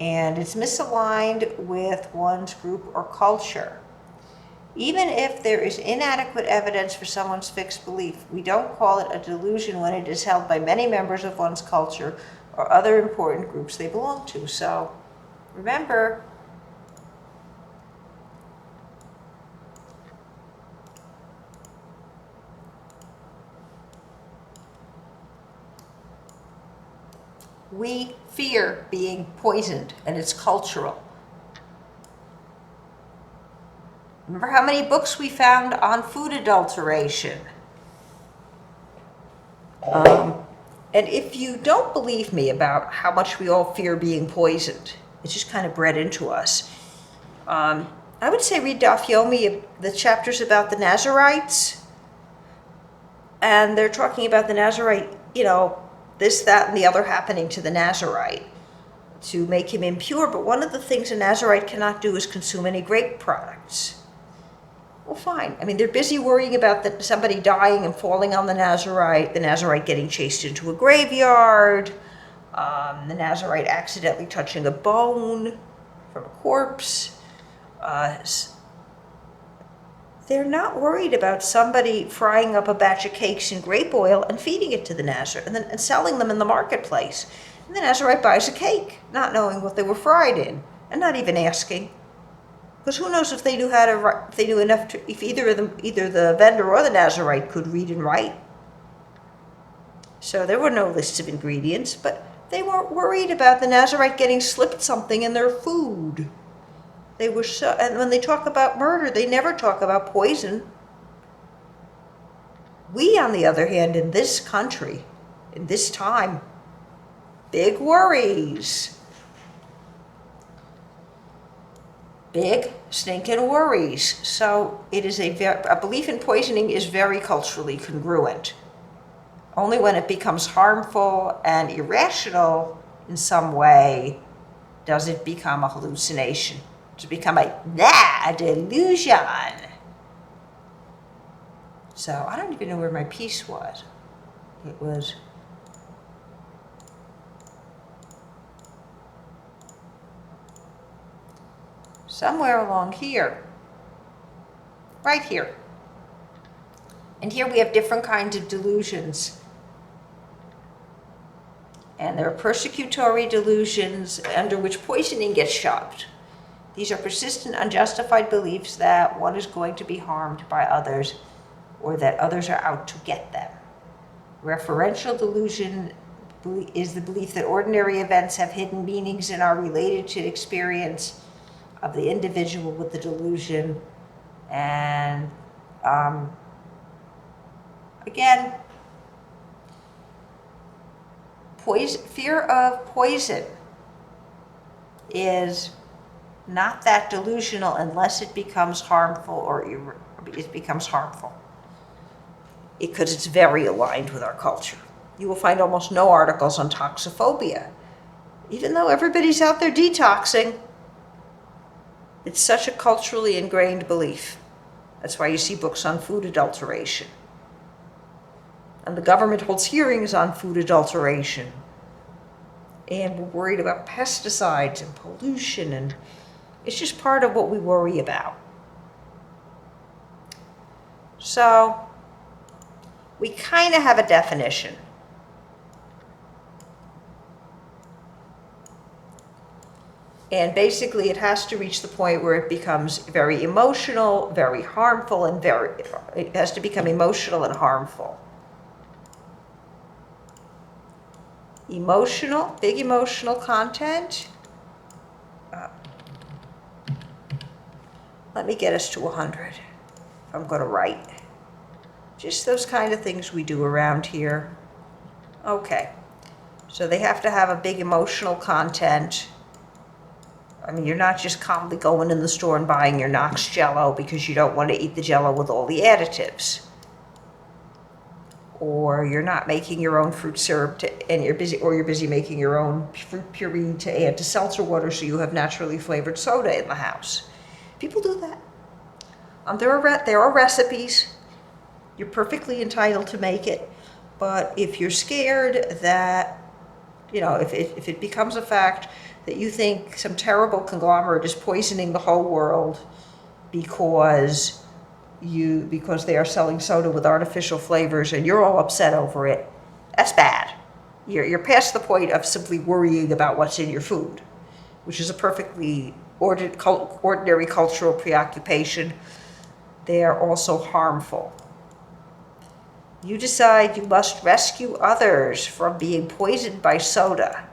And it's misaligned with one's group or culture. Even if there is inadequate evidence for someone's fixed belief, we don't call it a delusion when it is held by many members of one's culture or other important groups they belong to. So remember, We fear being poisoned, and it's cultural. Remember how many books we found on food adulteration? And if you don't believe me about how much we all fear being poisoned, it's just kind of bred into us. I would say read Daf Yomi, the chapters about the Nazarites. And they're talking about the Nazarite, this, that, and the other happening to the Nazarite to make him impure. But one of the things a Nazarite cannot do is consume any grape products. Well, fine. I mean, they're busy worrying about somebody dying and falling on the Nazarite getting chased into a graveyard, the Nazarite accidentally touching a bone from a corpse. They're not worried about somebody frying up a batch of cakes in grape oil and feeding it to the Nazarite and selling them in the marketplace. And the Nazarite buys a cake, not knowing what they were fried in, and not even asking. Because who knows if they knew enough to, if either the vendor or the Nazarite could read and write. So there were no lists of ingredients, but they weren't worried about the Nazarite getting slipped something in their food. And when they talk about murder, they never talk about poison. We, on the other hand, in this country, in this time, big worries. Big stinking worries. So it is a belief in poisoning is very culturally congruent. Only when it becomes harmful and irrational in some way does it become a hallucination. To become a delusion. So I don't even know where my piece was. It was somewhere along here. Right here. And here we have different kinds of delusions. And there are persecutory delusions under which poisoning gets shoved. These are persistent, unjustified beliefs that one is going to be harmed by others or that others are out to get them. Referential delusion is the belief that ordinary events have hidden meanings and are related to the experience of the individual with the delusion. And again, fear of poison is not that delusional unless it becomes harmful or it becomes harmful. Because it's very aligned with our culture. You will find almost no articles on toxophobia. Even though everybody's out there detoxing, it's such a culturally ingrained belief. That's why you see books on food adulteration. And the government holds hearings on food adulteration. And we're worried about pesticides and pollution, and it's just part of what we worry about. So, we kind of have a definition. And basically it has to reach the point where it becomes very emotional, very harmful, and it has to become emotional and harmful. Emotional, big emotional content. Let me get us to 100 if I'm going to write. Just those kind of things we do around here. Okay, so they have to have a big emotional content. I mean, you're not just calmly going in the store and buying your Knox Jell-O because you don't want to eat the Jell-O with all the additives. Or you're not making your own fruit syrup and you're busy making your own fruit puree to add to seltzer water so you have naturally flavored soda in the house. People do that. There are recipes. You're perfectly entitled to make it. But if you're scared that, if it becomes a fact that you think some terrible conglomerate is poisoning the whole world because they are selling soda with artificial flavors and you're all upset over it, that's bad. You're past the point of simply worrying about what's in your food, which is a perfectly ordinary cultural preoccupation. They are also harmful. You decide you must rescue others from being poisoned by soda.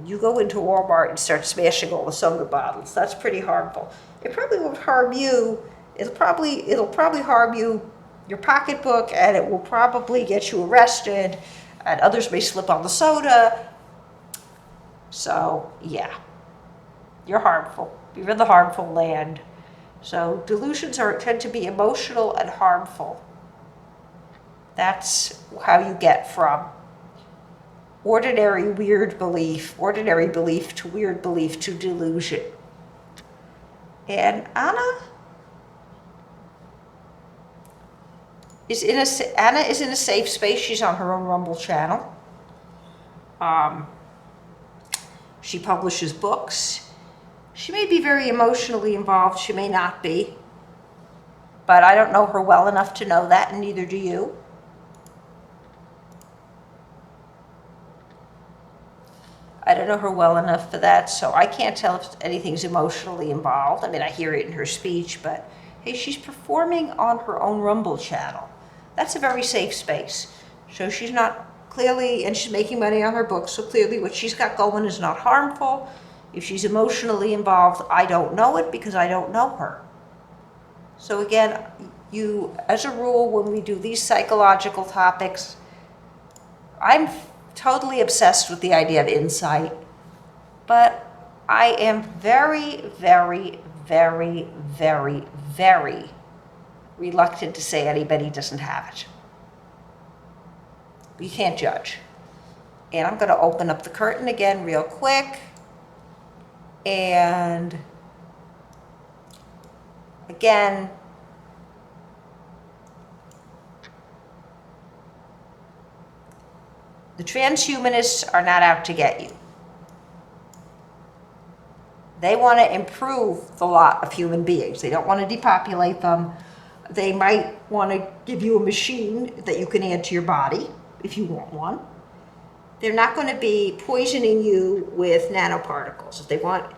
You go into Walmart and start smashing all the soda bottles. That's pretty harmful. It probably won't harm you. It'll probably harm you, your pocketbook, and it will probably get you arrested, and others may slip on the soda. So, yeah, you're harmful. You're in the harmful land. So delusions tend to be emotional and harmful. That's how you get from ordinary belief to weird belief to delusion. And Anna is in a safe space. She's on her own Rumble channel. She publishes books. She may be very emotionally involved. She may not be. But I don't know her well enough to know that, and neither do you. I don't know her well enough for that, so I can't tell if anything's emotionally involved. I mean, I hear it in her speech, but hey, she's performing on her own Rumble channel. That's a very safe space. So she's not clearly, and she's making money on her books, so clearly what she's got going is not harmful. If she's emotionally involved, I don't know it because I don't know her. So again, as a rule, when we do these psychological topics, I'm totally obsessed with the idea of insight, but I am very, very, very, very, very reluctant to say anybody doesn't have it. You can't judge. And I'm going to open up the curtain again real quick. And again, the transhumanists are not out to get you. They want to improve the lot of human beings. They don't want to depopulate them. They might want to give you a machine that you can add to your body if you want one. They're not going to be poisoning you with nanoparticles. If they want,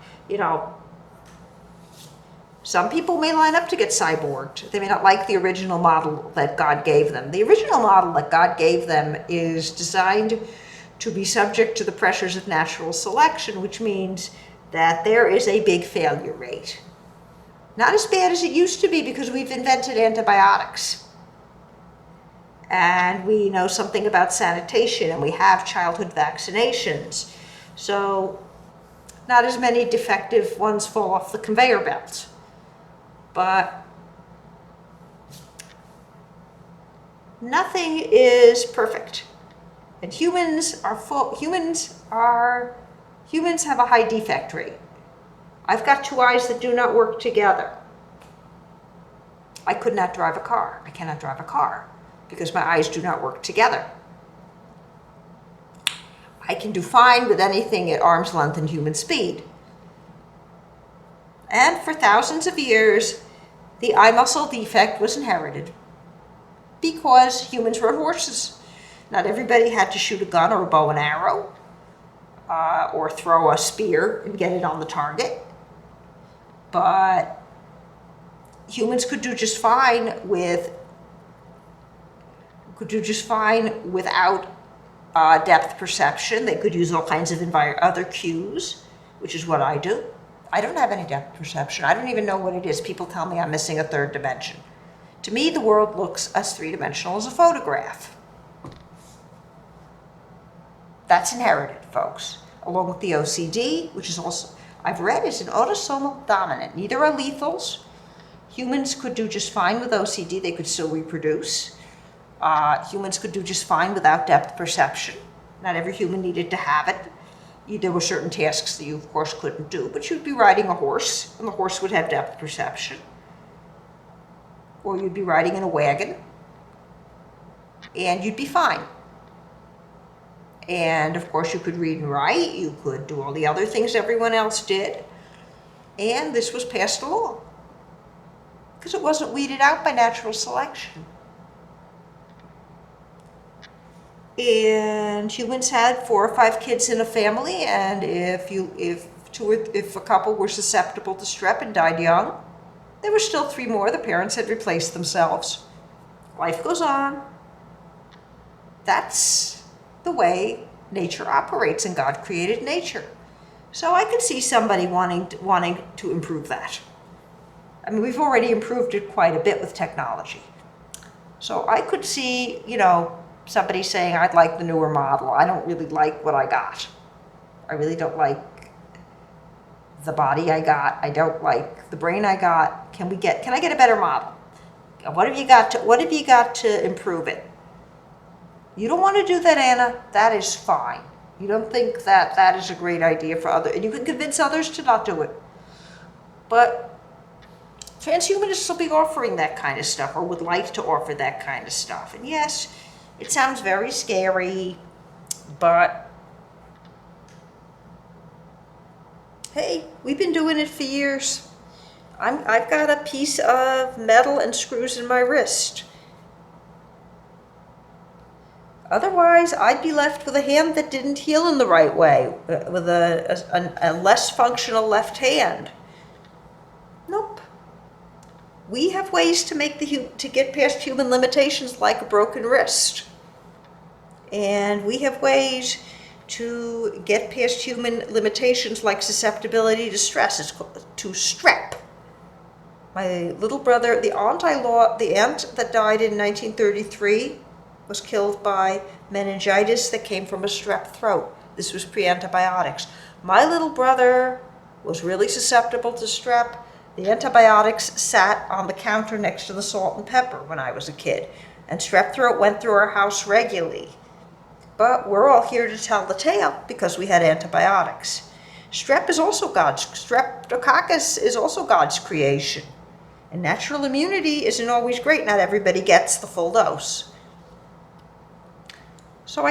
some people may line up to get cyborged. They may not like the original model that God gave them. The original model that God gave them is designed to be subject to the pressures of natural selection, which means that there is a big failure rate. Not as bad as it used to be because we've invented antibiotics. And we know something about sanitation, and we have childhood vaccinations. So not as many defective ones fall off the conveyor belt. But nothing is perfect. And humans have a high defect rate. I've got two eyes that do not work together. I could not drive a car. I cannot drive a car because my eyes do not work together. I can do fine with anything at arm's length and human speed. And for thousands of years, the eye muscle defect was inherited because humans rode horses. Not everybody had to shoot a gun or a bow and arrow or throw a spear and get it on the target. But humans could do just fine without depth perception. They could use all kinds of other cues, which is what I do. I don't have any depth perception. I don't even know what it is. People tell me I'm missing a third dimension. To me, the world looks as three-dimensional as a photograph. That's inherited, folks, along with the OCD, which is also, I've read, is an autosomal dominant. Neither are lethals. Humans could do just fine with OCD. They could still reproduce. Humans could do just fine without depth perception. Not every human needed to have it. There were certain tasks that you, of course, couldn't do, but you'd be riding a horse, and the horse would have depth perception. Or you'd be riding in a wagon, and you'd be fine. And, of course, you could read and write. You could do all the other things everyone else did. And this was passed along because it wasn't weeded out by natural selection. And humans had 4 or 5 kids in a family, and if a couple were susceptible to strep and died young, there were still 3 more. The parents had replaced themselves. Life goes on. That's the way nature operates and God created nature. So I could see somebody wanting to improve that. I mean, we've already improved it quite a bit with technology. So I could see, somebody saying, I'd like the newer model. I don't really like what I got. I really don't like the body I got. I don't like the brain I got. Can I get a better model? What have you got to improve it? You don't want to do that, Anna. That is fine. You don't think that is a great idea for others, and you can convince others to not do it. But transhumanists will be offering that kind of stuff, or would like to offer that kind of stuff. And yes, it sounds very scary, but hey, we've been doing it for years. I've got a piece of metal and screws in my wrist. Otherwise, I'd be left with a hand that didn't heal in the right way, with a less functional left hand. Nope. We have ways to get past human limitations like a broken wrist. And we have ways to get past human limitations like susceptibility to stress. It's called to strep. My little brother, the aunt that died in 1933 was killed by meningitis that came from a strep throat. This was pre-antibiotics. My little brother was really susceptible to strep. The antibiotics sat on the counter next to the salt and pepper when I was a kid, and strep throat went through our house regularly. But we're all here to tell the tale because we had antibiotics. Streptococcus is also God's creation. And natural immunity isn't always great. Not everybody gets the full dose. So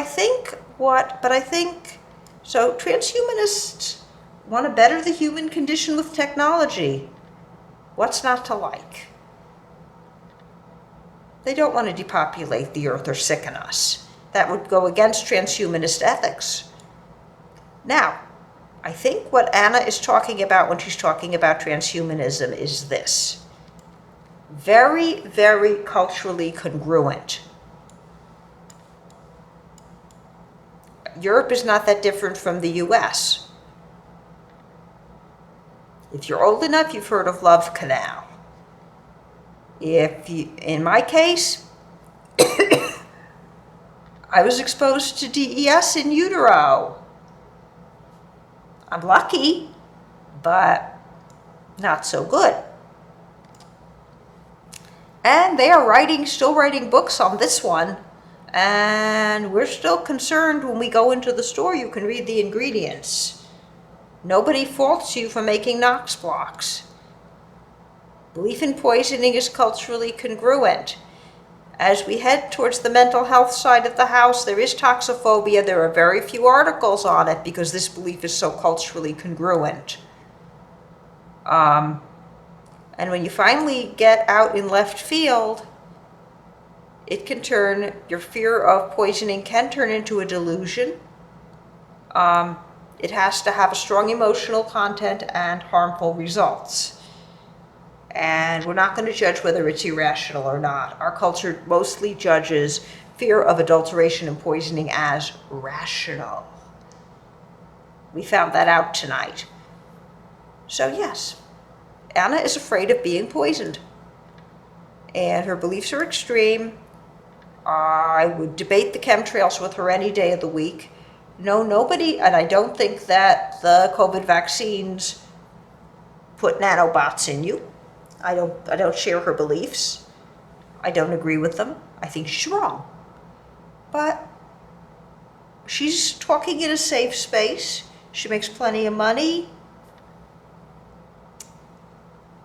transhumanists want to better the human condition with technology. What's not to like? They don't want to depopulate the earth or sicken us. That would go against transhumanist ethics. Now, I think what Anna is talking about when she's talking about transhumanism is this. Very, very culturally congruent. Europe is not that different from the US. If you're old enough, you've heard of Love Canal. In my case, I was exposed to DES in utero. I'm lucky, but not so good. And they are still writing books on this one. And we're still concerned when we go into the store, you can read the ingredients. Nobody faults you for making Knox blocks. Belief in poisoning is culturally congruent. As we head towards the mental health side of the house, there is toxophobia. There are very few articles on it because this belief is so culturally congruent. And when you finally get out in left field, your fear of poisoning can turn into a delusion. It has to have a strong emotional content and harmful results. And we're not going to judge whether it's irrational or not. Our culture mostly judges fear of adulteration and poisoning as rational. We found that out tonight. So yes, Anna is afraid of being poisoned. And her beliefs are extreme. I would debate the chemtrails with her any day of the week. No, nobody, and I don't think that the COVID vaccines put nanobots in you. I don't share her beliefs. I don't agree with them. I think she's wrong. But she's talking in a safe space. She makes plenty of money.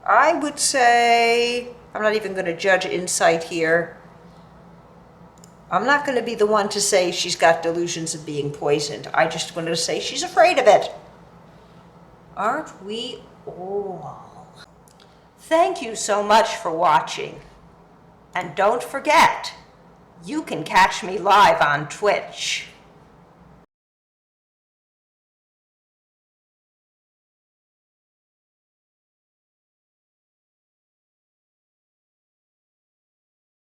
I would say, I'm not even going to judge insight here. I'm not going to be the one to say she's got delusions of being poisoned. I just want to say she's afraid of it. Aren't we all? Thank you so much for watching. And don't forget, you can catch me live on Twitch.